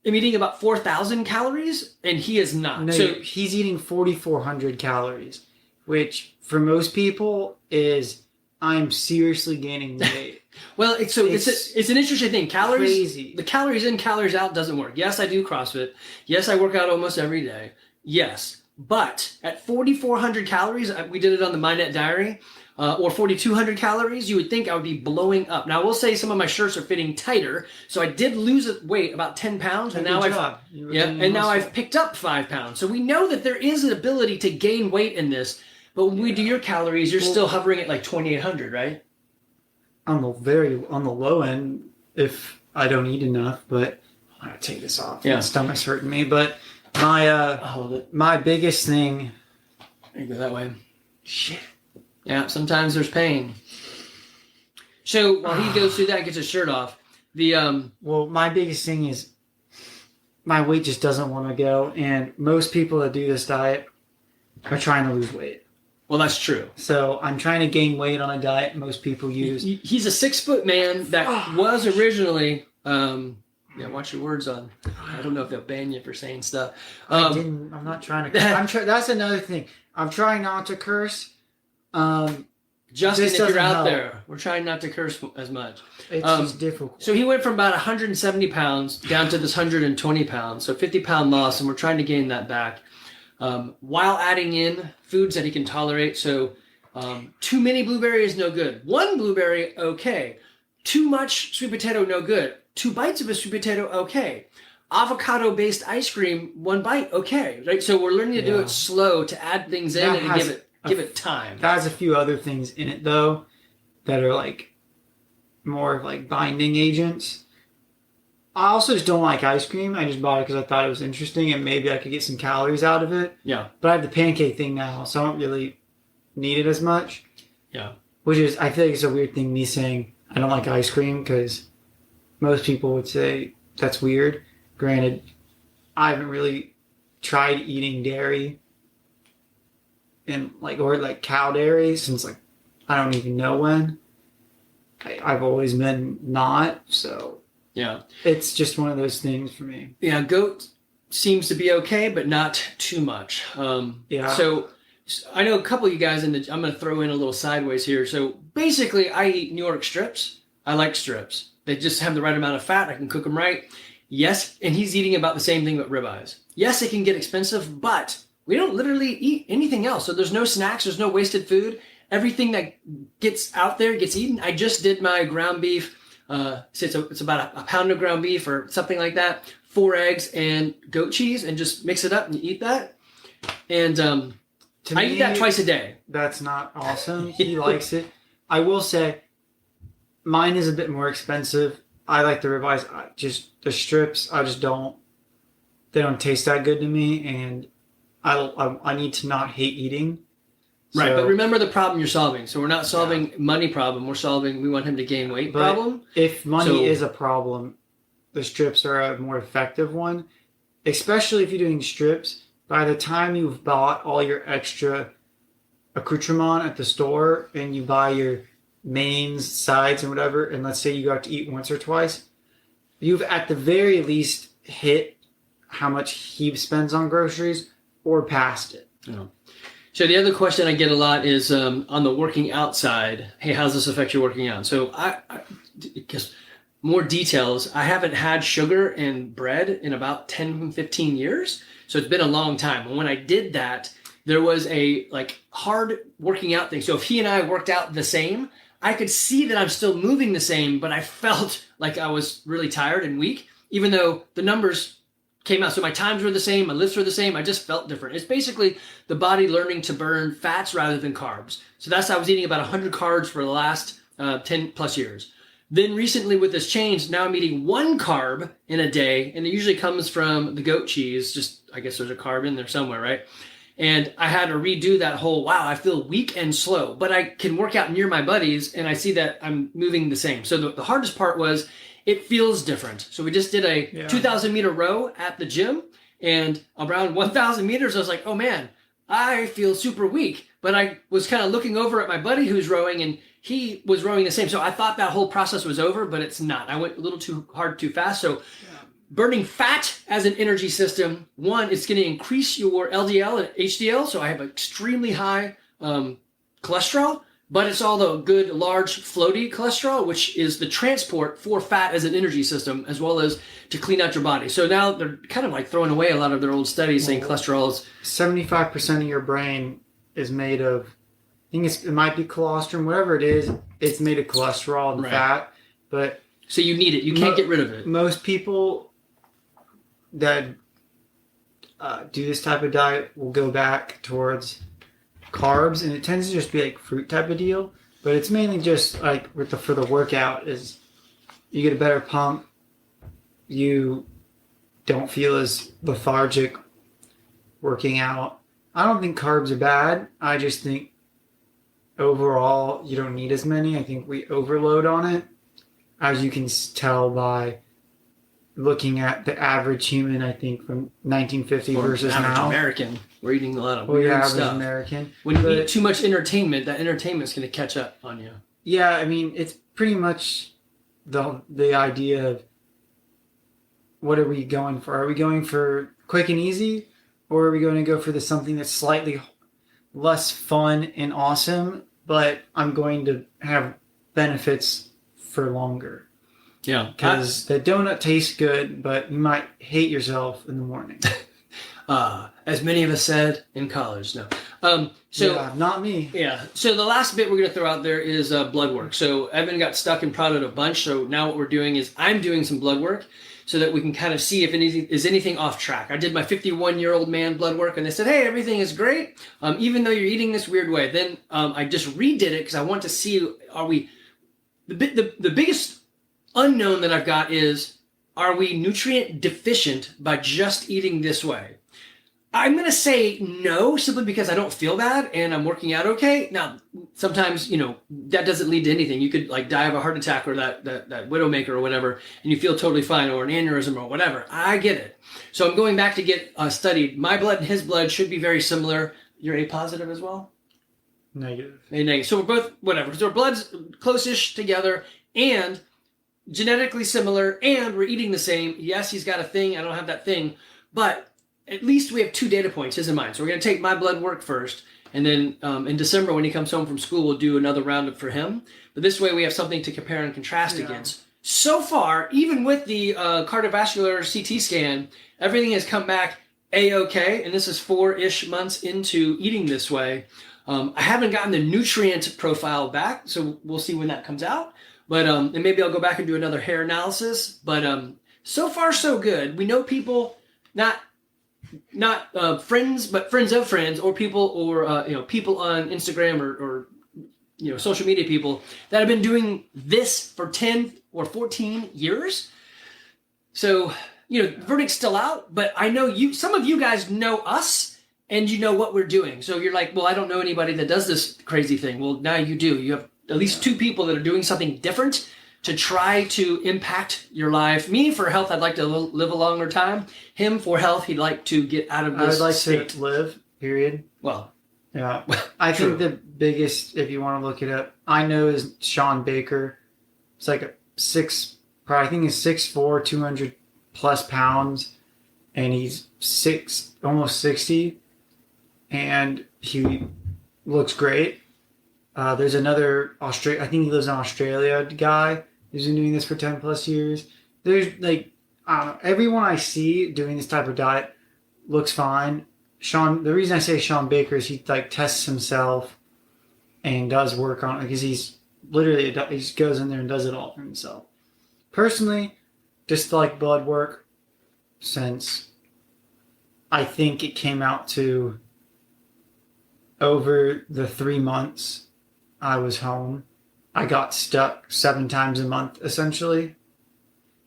[SPEAKER 2] am eating about 4,000 calories, and he is not.
[SPEAKER 1] No,
[SPEAKER 2] so
[SPEAKER 1] he's eating 4,400 calories, which for most people is, I'm seriously gaining weight.
[SPEAKER 2] Well, it's an interesting thing. Calories,
[SPEAKER 1] crazy.
[SPEAKER 2] The calories in, calories out doesn't work. Yes, I do CrossFit. Yes, I work out almost every day. Yes, but at 4,400 calories, we did it on the MyNet Diary. or 4,200 calories, you would think I would be blowing up. Now, I will say some of my shirts are fitting tighter, so I did lose weight, about 10 pounds, and now I've picked up 5 pounds. So we know that there is an ability to gain weight in this, but when we do your calories, you're still hovering at like 2,800, right?
[SPEAKER 1] On the low end, if I don't eat enough, but I'm gonna take this off.
[SPEAKER 2] Yeah.
[SPEAKER 1] My stomach's hurting me, but my biggest thing.
[SPEAKER 2] You go that way. Shit. Yeah, sometimes there's pain. So while he goes through that and gets his shirt off,
[SPEAKER 1] my biggest thing is my weight just doesn't want to go, and most people that do this diet are trying to lose weight.
[SPEAKER 2] Well, that's true.
[SPEAKER 1] So I'm trying to gain weight on a diet most people use.
[SPEAKER 2] He's a 6-foot man that was originally. Watch your words on. I don't know if they'll ban you for saying stuff.
[SPEAKER 1] I'm not trying to. That's another thing. I'm trying not to curse.
[SPEAKER 2] Justin, if you're out there, we're trying not to curse as much.
[SPEAKER 1] It's just difficult.
[SPEAKER 2] So he went from about 170 pounds down to this 120 pounds, so 50-pound loss, and we're trying to gain that back while adding in foods that he can tolerate. So too many blueberry is no good. 1 blueberry, okay. Too much sweet potato, no good. 2 bites of a sweet potato, okay. Avocado-based ice cream, 1 bite, okay. Right. So we're learning to do it slow, to add things in and give it time.
[SPEAKER 1] That has a few other things in it though, that are like more like binding agents. I also just don't like ice cream. I just bought it because I thought it was interesting and maybe I could get some calories out of it.
[SPEAKER 2] Yeah.
[SPEAKER 1] But I have the pancake thing now, so I don't really need it as much.
[SPEAKER 2] Yeah.
[SPEAKER 1] Which is, I feel like it's a weird thing, me saying I don't like ice cream, because most people would say that's weird. Granted, I haven't really tried eating dairy and or cow dairy since I don't even know when. I've always been not, so
[SPEAKER 2] yeah, it's
[SPEAKER 1] just one of those things for me.
[SPEAKER 2] Yeah, goat seems to be okay, but not too much. So I know a couple of you guys, I'm going to throw in a little sideways here. So basically, I eat New York strips. I like strips. They just have the right amount of fat. I can cook them right. Yes, and he's eating about the same thing with ribeyes. Yes, it can get expensive, but we don't literally eat anything else. So there's no snacks. There's no wasted food. Everything that gets out there gets eaten. I just did my ground beef. It's about a pound of ground beef or something like that. 4 eggs and goat cheese, and just mix it up and you eat that. And I eat that twice a day.
[SPEAKER 1] That's not awesome. He likes it. I will say, mine is a bit more expensive. I like the ribeyes. The strips, they don't taste that good to me, and I need to not hate eating.
[SPEAKER 2] Right, but remember the problem you're solving. So we're not solving money problem. We want him to gain weight problem.
[SPEAKER 1] If money is a problem, the strips are a more effective one. Especially if you're doing strips, by the time you've bought all your extra accoutrement at the store and you buy your mains, sides, and whatever, and let's say you go out to eat once or twice, you've at the very least hit how much he spends on groceries or past it.
[SPEAKER 2] Yeah. So the other question I get a lot is on the working out side. Hey, how's this affect your working out? So because more details, I haven't had sugar and bread in about 10, 15 years. So it's been a long time. And when I did that, there was a hard working out thing. So if he and I worked out the same, I could see that I'm still moving the same, but I felt like I was really tired and weak, even though the numbers came out. So my times were the same, my lifts were the same. I just felt different. It's basically the body learning to burn fats rather than carbs. So I was eating about 100 carbs for the last 10 plus years. Then recently with this change, now I'm eating 1 carb in a day, and it usually comes from the goat cheese. Just, I guess there's a carb in there somewhere, right? And I had to redo that whole, I feel weak and slow, but I can work out near my buddies and I see that I'm moving the same. So the hardest part was it feels different. So we just did a 2,000 meter row at the gym, and around 1,000 meters, I was like, oh man, I feel super weak. But I was kind of looking over at my buddy who's rowing, and he was rowing the same. So I thought that whole process was over, but it's not. I went a little too hard, too fast. So burning fat as an energy system, one, it's going to increase your LDL and HDL. So I have extremely high cholesterol, but it's all the good, large, floaty cholesterol, which is the transport for fat as an energy system, as well as to clean out your body. So now they're kind of throwing away a lot of their old studies saying cholesterol is
[SPEAKER 1] 75% of your brain is made of, think it might be colostrum, whatever it is. It's made of cholesterol and fat, but
[SPEAKER 2] so you need it. You can't get rid of it.
[SPEAKER 1] Most people that do this type of diet will go back towards carbs, and it tends to just be like fruit type of deal. But it's mainly just like for the workout is you get a better pump. You don't feel as lethargic working out. I don't think carbs are bad. I just think overall you don't need as many. I think we overload on it, as you can tell by looking at the average human. I think from 1950 versus now.
[SPEAKER 2] American, we're eating a lot of weird stuff.
[SPEAKER 1] American.
[SPEAKER 2] When you eat too much entertainment, that entertainment's going to catch up on you.
[SPEAKER 1] Yeah, I mean it's pretty much the idea of what are we going for? Are we going for quick and easy, or are we going to go for something that's slightly less fun and awesome, but I'm going to have benefits for longer?
[SPEAKER 2] Yeah.
[SPEAKER 1] Because the donut tastes good, but you might hate yourself in the morning.
[SPEAKER 2] As many of us said in college. No.
[SPEAKER 1] Not me.
[SPEAKER 2] Yeah. So the last bit we're going to throw out there is blood work. So Evan got stuck and prodded a bunch. So now what we're doing is I'm doing some blood work so that we can kind of see if anything off track. I did my 51-year-old man blood work, and they said, hey, everything is great, even though you're eating this weird way. Then I just redid it because I want to see, are we... The biggest unknown that I've got is, are we nutrient deficient by just eating this way? I'm going to say no, simply because I don't feel bad and I'm working out okay. Now, sometimes, that doesn't lead to anything. You could die of a heart attack or that Widowmaker or whatever, and you feel totally fine, or an aneurysm or whatever. I get it. So I'm going back to get studied. My blood and his blood should be very similar. You're A positive as well?
[SPEAKER 1] Negative.
[SPEAKER 2] A negative. So we're both, whatever. So our blood's close-ish together and genetically similar, and we're eating the same. Yes, he's got a thing. I don't have that thing. But at least we have 2 data points, his and mine. So we're going to take my blood work first, and then in December when he comes home from school, we'll do another roundup for him. But this way we have something to compare and contrast against. So far, even with the cardiovascular CT scan, everything has come back A-okay, and this is 4-ish months into eating this way. I haven't gotten the nutrient profile back, so we'll see when that comes out. But and maybe I'll go back and do another hair analysis. But so far, so good. We know people, not friends, but friends of friends, or people, or people on Instagram or social media people that have been doing this for 10 or 14 years. So the verdict's still out. But I know some of you guys know us, and you know what we're doing. So you're like, well, I don't know anybody that does this crazy thing. Well, now you do. You have at least 2 people that are doing something different to try to impact your life. Me, for health, I'd like to live a longer time. Him, for health, he'd like to get out of this
[SPEAKER 1] I would like
[SPEAKER 2] state.
[SPEAKER 1] to live, period.
[SPEAKER 2] Well,
[SPEAKER 1] yeah. I think the biggest, if you want to look it up, I know is Sean Baker. It's like I think he's 6'4", 200 plus pounds, and he's almost 60, and he looks great. There's another I think he lives in Australia, guy who's been doing this for 10 plus years. There's everyone I see doing this type of diet looks fine. The reason I say Sean Baker is he tests himself and does work on it, because he's literally, he just goes in there and does it all for himself. Personally, just like blood work, since I think it came out to over the 3 months I was home, I got stuck 7 times a month, essentially.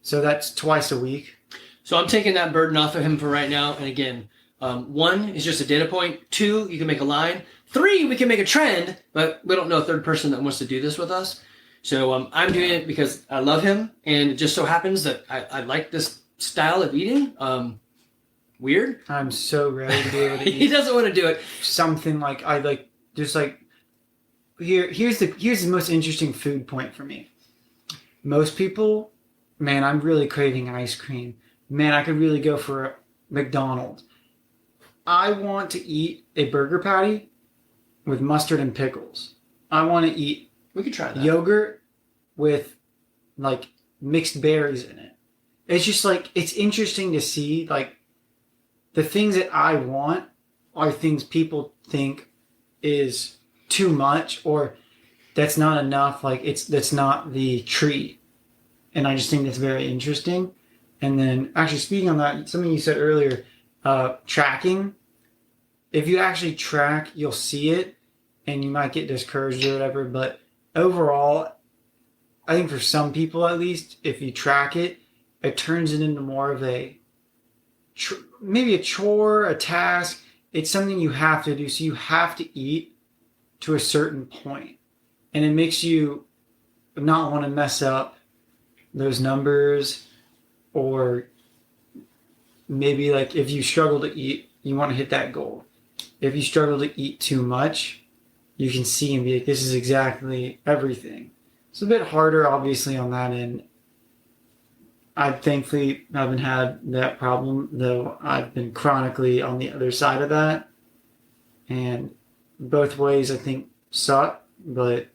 [SPEAKER 1] So that's twice a week.
[SPEAKER 2] So I'm taking that burden off of him for right now. And again, 1 is just a data point. 2, you can make a line. 3, we can make a trend, but we don't know a third person that wants to do this with us. So I'm doing it because I love him, and it just so happens that I like this style of eating. Weird.
[SPEAKER 1] I'm so ready to be able to eat.
[SPEAKER 2] He doesn't want to do it.
[SPEAKER 1] Something here's the most interesting food point for me. Most people, man, I'm really craving ice cream. Man, I could really go for a McDonald's. I want to eat a burger patty with mustard and pickles. I want to eat
[SPEAKER 2] We could try that.
[SPEAKER 1] Yogurt with mixed berries in it. It's just it's interesting to see the things that I want are things people think is too much or that's not enough. Like that's not the treat. And I just think that's very interesting. And then actually speaking on that, something you said earlier, tracking. If you actually track, you'll see it and you might get discouraged or whatever. But overall, I think for some people at least, if you track it, it turns it into more of maybe a chore, a task. It's something you have to do. So you have to eat to a certain point. And it makes you not want to mess up those numbers, or maybe like if you struggle to eat, you want to hit that goal. If you struggle to eat too much, you can see and be like, this is exactly everything. It's a bit harder, obviously, on that end. I thankfully haven't had that problem, though I've been chronically on the other side of that. And both ways, I think, suck, but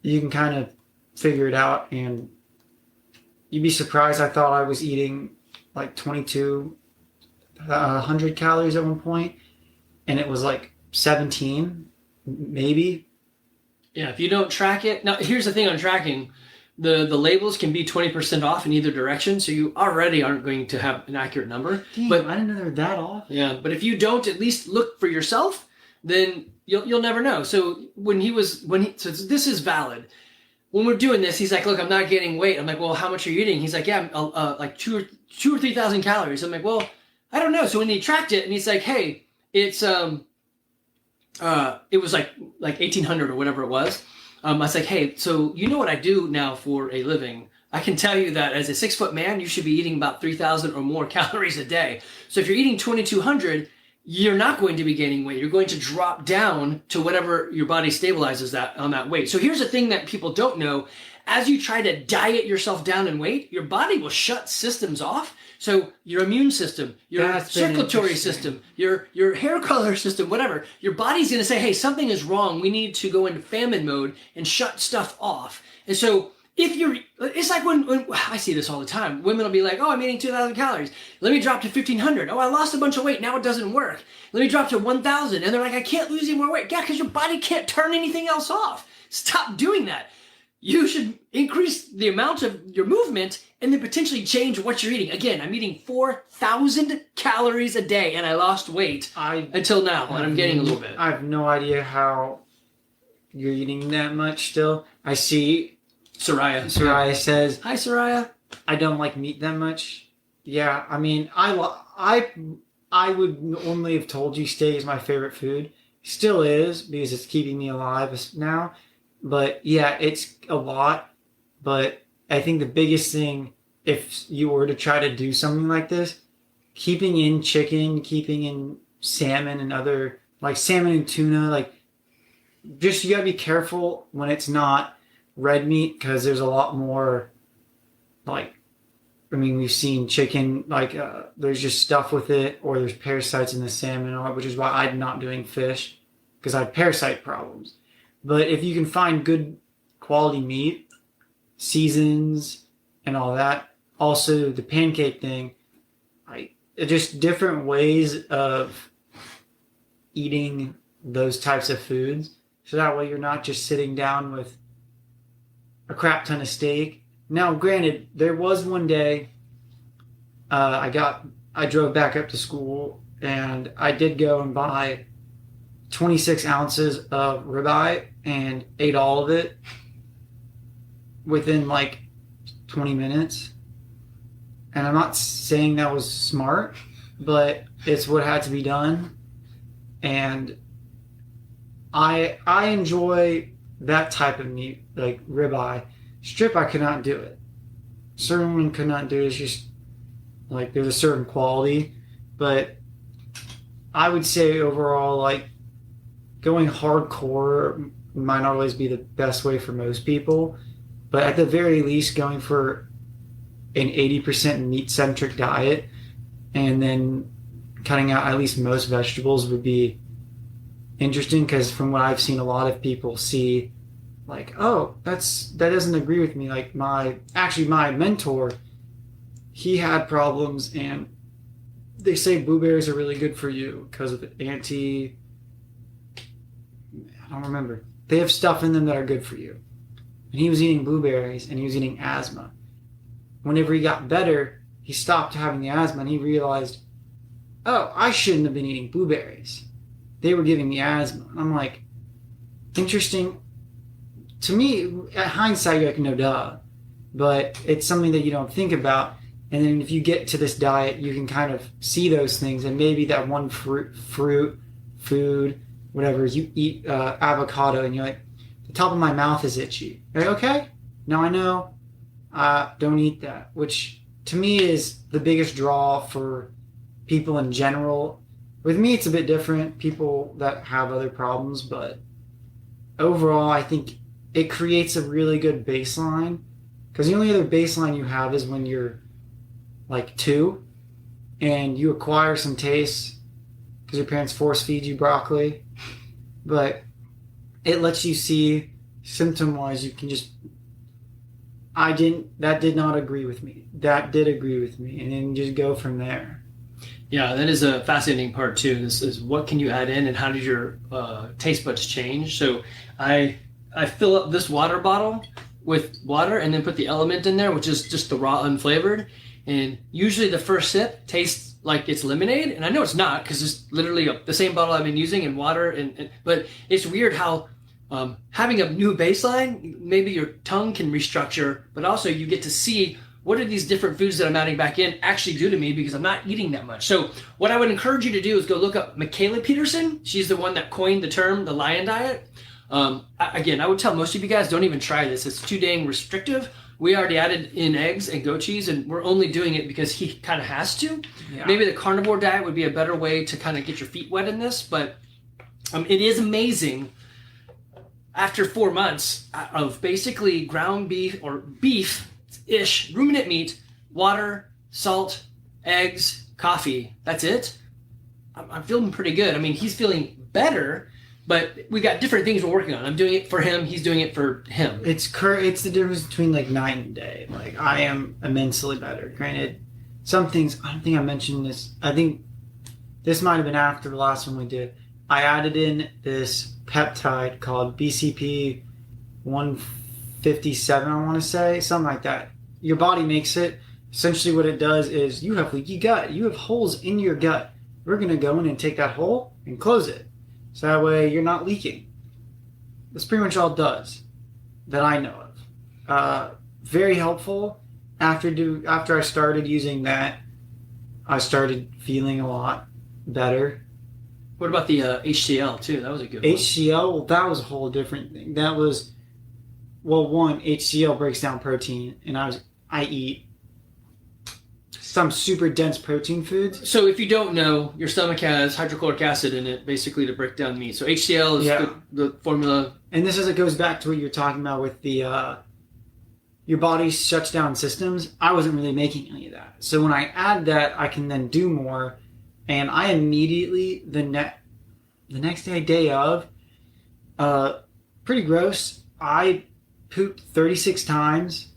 [SPEAKER 1] you can kind of figure it out. And you'd be surprised. I thought I was eating like 2,200 calories at one point, and it was like 17, maybe.
[SPEAKER 2] Yeah, if you don't track it. Now, here's the thing on tracking. The labels can be 20% off in either direction, so you already aren't going to have an accurate number.
[SPEAKER 1] Damn,
[SPEAKER 2] but
[SPEAKER 1] I didn't know they were that off.
[SPEAKER 2] Yeah, but if you don't at least look for yourself, then you'll never know. So so this is valid. When we're doing this, he's like, look, I'm not gaining weight. I'm like, well, how much are you eating? He's like, yeah, like 2,000 or 3,000 calories. I'm like, well, I don't know. So when he tracked it and he's like, hey, it's it was like 1,800 or whatever it was. I was like, hey, so you know what I do now for a living? I can tell you that as a 6-foot man, you should be eating about 3,000 or more calories a day. So if you're eating 2,200, you're not going to be gaining weight. You're going to drop down to whatever your body stabilizes on that weight. So here's the thing that people don't know. As you try to diet yourself down in weight, your body will shut systems off. So your immune system, your circulatory system, your hair color system, whatever, your body's going to say, hey, something is wrong. We need to go into famine mode and shut stuff off. And so it's like when I see this all the time. Women will be like, oh, I'm eating 2,000 calories. Let me drop to 1,500. Oh, I lost a bunch of weight. Now it doesn't work. Let me drop to 1,000. And they're like, I can't lose any more weight. Yeah, because your body can't turn anything else off. Stop doing that. You should increase the amount of your movement and then potentially change what you're eating. Again, I'm eating 4,000 calories a day and I lost weight until now, and I'm gaining a little bit.
[SPEAKER 1] I have no idea how you're eating that much still. I see Soraya says,
[SPEAKER 2] hi, Soraya.
[SPEAKER 1] I don't like meat that much. Yeah, I mean, I would normally have told you steak is my favorite food. Still is, because it's keeping me alive now. But yeah, it's a lot. But I think the biggest thing, if you were to try to do something like this, keeping in chicken, keeping in salmon and other, like salmon and tuna, like just you gotta be careful when it's not red meat, because there's a lot more, like, I mean, we've seen chicken, like there's just stuff with it, or there's parasites in the salmon, which is why I'm not doing fish, because I have parasite problems. But if you can find good quality meat, seasons, and all that, also the pancake thing, just different ways of eating those types of foods. So that way you're not just sitting down with a crap ton of steak. Now, granted, there was one day I drove back up to school and I did go and buy 26 ounces of ribeye and ate all of it within like 20 minutes. And I'm not saying that was smart, but it's what had to be done. And I enjoy that type of meat, like ribeye. Strip, I could not do it. Sirloin could not do it. It's just like there's a certain quality. But I would say overall, like, going hardcore might not always be the best way for most people, but at the very least, going for an 80% meat-centric diet and then cutting out at least most vegetables would be interesting, because from what I've seen, a lot of people see like, oh, that doesn't agree with me. Like my mentor, he had problems, and they say blueberries are really good for you because of I don't remember. They have stuff in them that are good for you. And he was eating blueberries and he was eating asthma. Whenever he got better, he stopped having the asthma and he realized, oh, I shouldn't have been eating blueberries. They were giving me asthma. And I'm like, interesting. To me, at hindsight, you're like, no duh. But it's something that you don't think about. And then if you get to this diet, you can kind of see those things. And maybe that one fruit, food, whatever, you eat avocado and you're like, the top of my mouth is itchy. You're like, okay, now I know. Don't eat that. Which to me is the biggest draw for people in general. With me, it's a bit different. People that have other problems. But overall, I think it creates a really good baseline. Because the only other baseline you have is when you're like 2 and you acquire some taste because your parents force feed you broccoli, but it lets you see symptom wise you can just that did not agree with me, that did agree with me, and then just go from there.
[SPEAKER 2] Yeah, that is a fascinating part too. This is what can you add in and how did your taste buds change. So I fill up this water bottle with water and then put the element in there, which is just the raw unflavored. And usually the first sip tastes like it's lemonade. And I know it's not because it's literally the same bottle I've been using and water. But it's weird how having a new baseline, maybe your tongue can restructure, but also you get to see what are these different foods that I'm adding back in actually do to me because I'm not eating that much. So what I would encourage you to do is go look up Mikhaila Peterson. She's the one that coined the term, the lion diet. Again, I would tell most of you guys don't even try this. It's too dang restrictive. We already added in eggs and goat cheese, and we're only doing it because he kind of has to. Yeah. Maybe the carnivore diet would be a better way to kind of get your feet wet in this, but it is amazing. After 4 months of basically ground beef or beef-ish, ruminant meat, water, salt, eggs, coffee, that's it. I'm feeling pretty good. I mean, he's feeling better, but we got different things we're working on. I'm doing it for him. He's doing it for him. It's
[SPEAKER 1] the difference between like night and day. Like I am immensely better. Granted, some things, I don't think I mentioned this. I think this might have been after the last one we did. I added in this peptide called BCP 157, I want to say. Something like that. Your body makes it. Essentially what it does is you have leaky gut. You have holes in your gut. We're going to go in and take that hole and close it. So that way you're not leaking. That's pretty much all it does that I know of. Very helpful. After I started using that, I started feeling a lot better.
[SPEAKER 2] What about the HCl too? That was a good one.
[SPEAKER 1] HCl, well, that was a whole different thing. That was, well, one, HCl breaks down protein, and I eat some super dense protein foods.
[SPEAKER 2] So if you don't know, your stomach has hydrochloric acid in it, basically to break down meat. So HCl is the formula.
[SPEAKER 1] And this is, it goes back to what you're talking about with the your body shuts down systems. I wasn't really making any of that. So when I add that, I can then do more. And I immediately, the next day of, pretty gross, I pooped 36 times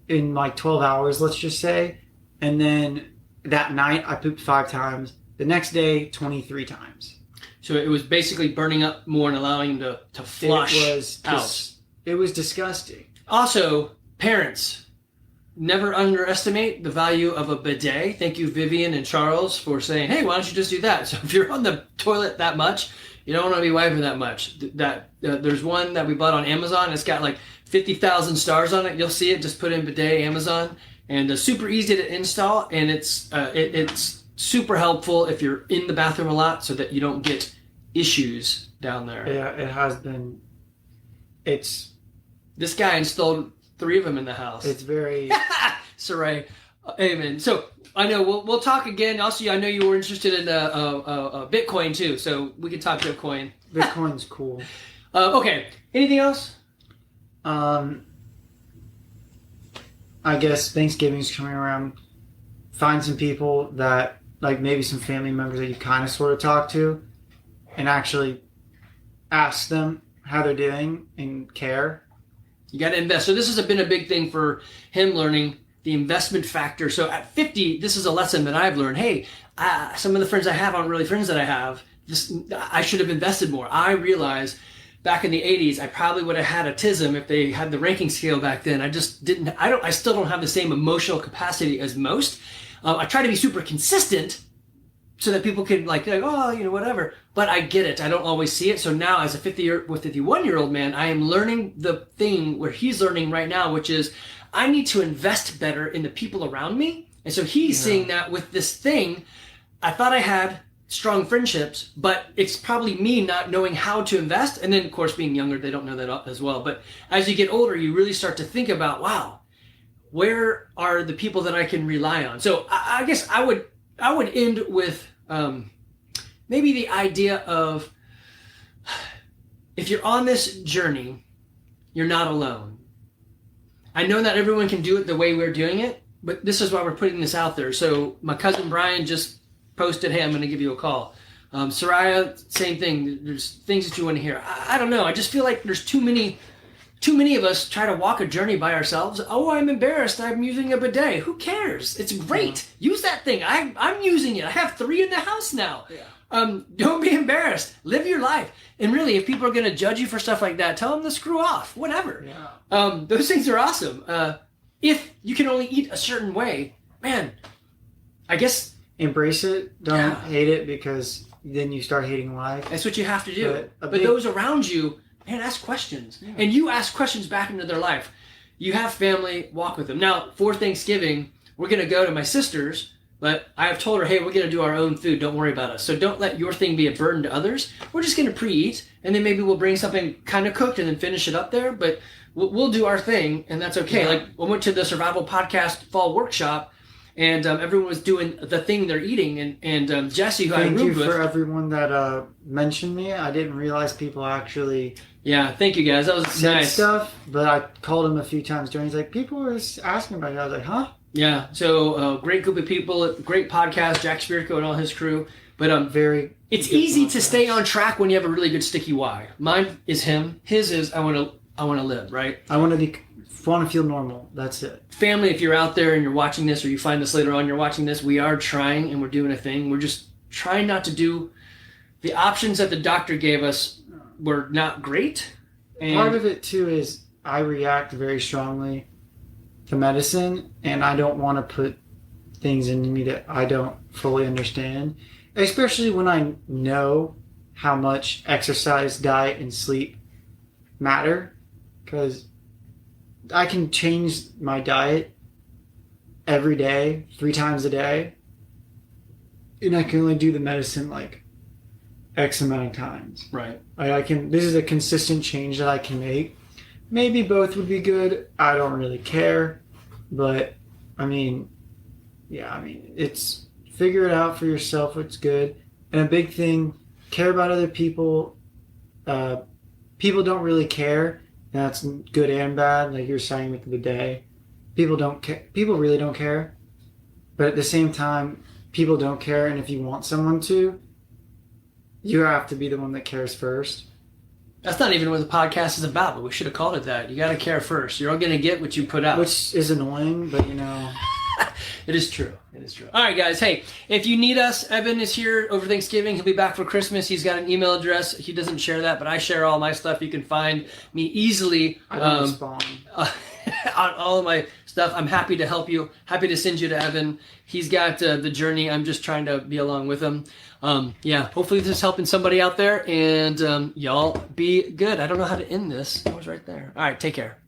[SPEAKER 1] in 12 hours, let's just say. And then that night, I pooped 5 times. The next day, 23 times.
[SPEAKER 2] So it was basically burning up more and allowing him to flush out.
[SPEAKER 1] It was disgusting.
[SPEAKER 2] Also, parents, never underestimate the value of a bidet. Thank you, Vivian and Charles, for saying, hey, why don't you just do that? So if you're on the toilet that much, you don't want to be wiping that much. There's one that we bought on Amazon. It's got like 50,000 stars on it. You'll see it. Just put in bidet Amazon. And super easy to install. And it's super helpful if you're in the bathroom a lot so that you don't get issues down there.
[SPEAKER 1] Yeah, it has been.
[SPEAKER 2] This guy installed 3 of them in the house.
[SPEAKER 1] It's very...
[SPEAKER 2] Saray. Amen. So I know we'll talk again. Also, I know you were interested in Bitcoin too, so we can talk Bitcoin.
[SPEAKER 1] Bitcoin's cool.
[SPEAKER 2] Okay. Anything else?
[SPEAKER 1] I guess Thanksgiving's coming around. Find some people that, like maybe some family members that you kind of sort of talk to, and actually ask them how they're doing and care.
[SPEAKER 2] You got to invest. So this has been a big thing for him, learning the investment factor. So at 50, this is a lesson that I've learned. Hey, some of the friends I have aren't really friends that I have. I should have invested more. I realized back in the 80s, I probably would have had autism if they had the ranking scale back then. I just didn't, I still don't have the same emotional capacity as most. I try to be super consistent so that people can like, oh, you know, whatever. But I get it. I don't always see it. So now as a 51-year-old man, I am learning the thing where he's learning right now, which is I need to invest better in the people around me. And so he's seeing that with this thing. I thought I had strong friendships, but it's probably me not knowing how to invest. And then of course, being younger, they don't know that as well. But as you get older, you really start to think about, wow, where are the people that I can rely on? So I guess I would end with maybe the idea of, if you're on this journey, you're not alone. I know not everyone can do it the way we're doing it, but this is why we're putting this out there. So my cousin Brian just posted, hey, I'm going to give you a call. Soraya, same thing. There's things that you want to hear. I don't know. I just feel like there's too many of us try to walk a journey by ourselves. Oh, I'm embarrassed. I'm using a bidet. Who cares? It's great. Use that thing. I'm using it. I have 3 in the house now. Yeah. Don't be embarrassed. Live your life. And really, if people are going to judge you for stuff like that, tell them to screw off. Whatever. Yeah. Those things are awesome. If you can only eat a certain way, man, I guess
[SPEAKER 1] embrace it. Don't hate it, because then you start hating life.
[SPEAKER 2] That's what you have to do. But those around you, man, ask questions. Yeah. And you ask questions back into their life. You have family, walk with them. Now, for Thanksgiving, we're going to go to my sister's, but I have told her, hey, we're going to do our own food. Don't worry about us. So don't let your thing be a burden to others. We're just going to pre-eat, and then maybe we'll bring something kind of cooked and then finish it up there. But we'll do our thing, and that's okay. Yeah. Like, I went to the Survival Podcast Fall Workshop, and everyone was doing the thing they're eating. And Jesse, who I roomed with.
[SPEAKER 1] Thank you for everyone that mentioned me. I didn't realize people actually...
[SPEAKER 2] Yeah, thank you guys. That was nice
[SPEAKER 1] stuff. But I called him a few times during. He's like, people were asking about it. I was like, huh?
[SPEAKER 2] Yeah. So great group of people, great podcast, Jack Spirko and all his crew. But it's easy to stay on track when you have a really good sticky why. Mine is him. His is I want to live, right?
[SPEAKER 1] I want to feel normal. That's it.
[SPEAKER 2] Family, if you're out there and you're watching this, or you find this later on, you're watching this, we are trying and we're doing a thing. We're just trying not to do the options that the doctor gave us. Were not great. And
[SPEAKER 1] part of it too is I react very strongly to medicine, and I don't want to put things in me that I don't fully understand, especially when I know how much exercise, diet, and sleep matter, because I can change my diet every day, 3 times a day, and I can only do the medicine like X amount of times.
[SPEAKER 2] Right.
[SPEAKER 1] This is a consistent change that I can make. Maybe both would be good. I don't really care. But, it's figure it out for yourself what's good. And a big thing, care about other people. People don't really care. And that's good and bad, like you're saying with the day. People don't care. People really don't care. But at the same time, people don't care. And if you want someone to, you have to be the one that cares first.
[SPEAKER 2] That's not even what the podcast is about, but we should have called it that. You got to care first. You're all going to get what you put out.
[SPEAKER 1] Which is annoying, but
[SPEAKER 2] It is true. It is true. All right, guys. Hey, if you need us, Evan is here over Thanksgiving. He'll be back for Christmas. He's got an email address. He doesn't share that, but I share all my stuff. You can find me easily.
[SPEAKER 1] I don't respond.
[SPEAKER 2] On all of my stuff. I'm happy to help you. Happy to send you to Evan. He's got the journey. I'm just trying to be along with him. Hopefully this is helping somebody out there, and y'all be good. I don't know how to end this. I was right there. All right, take care.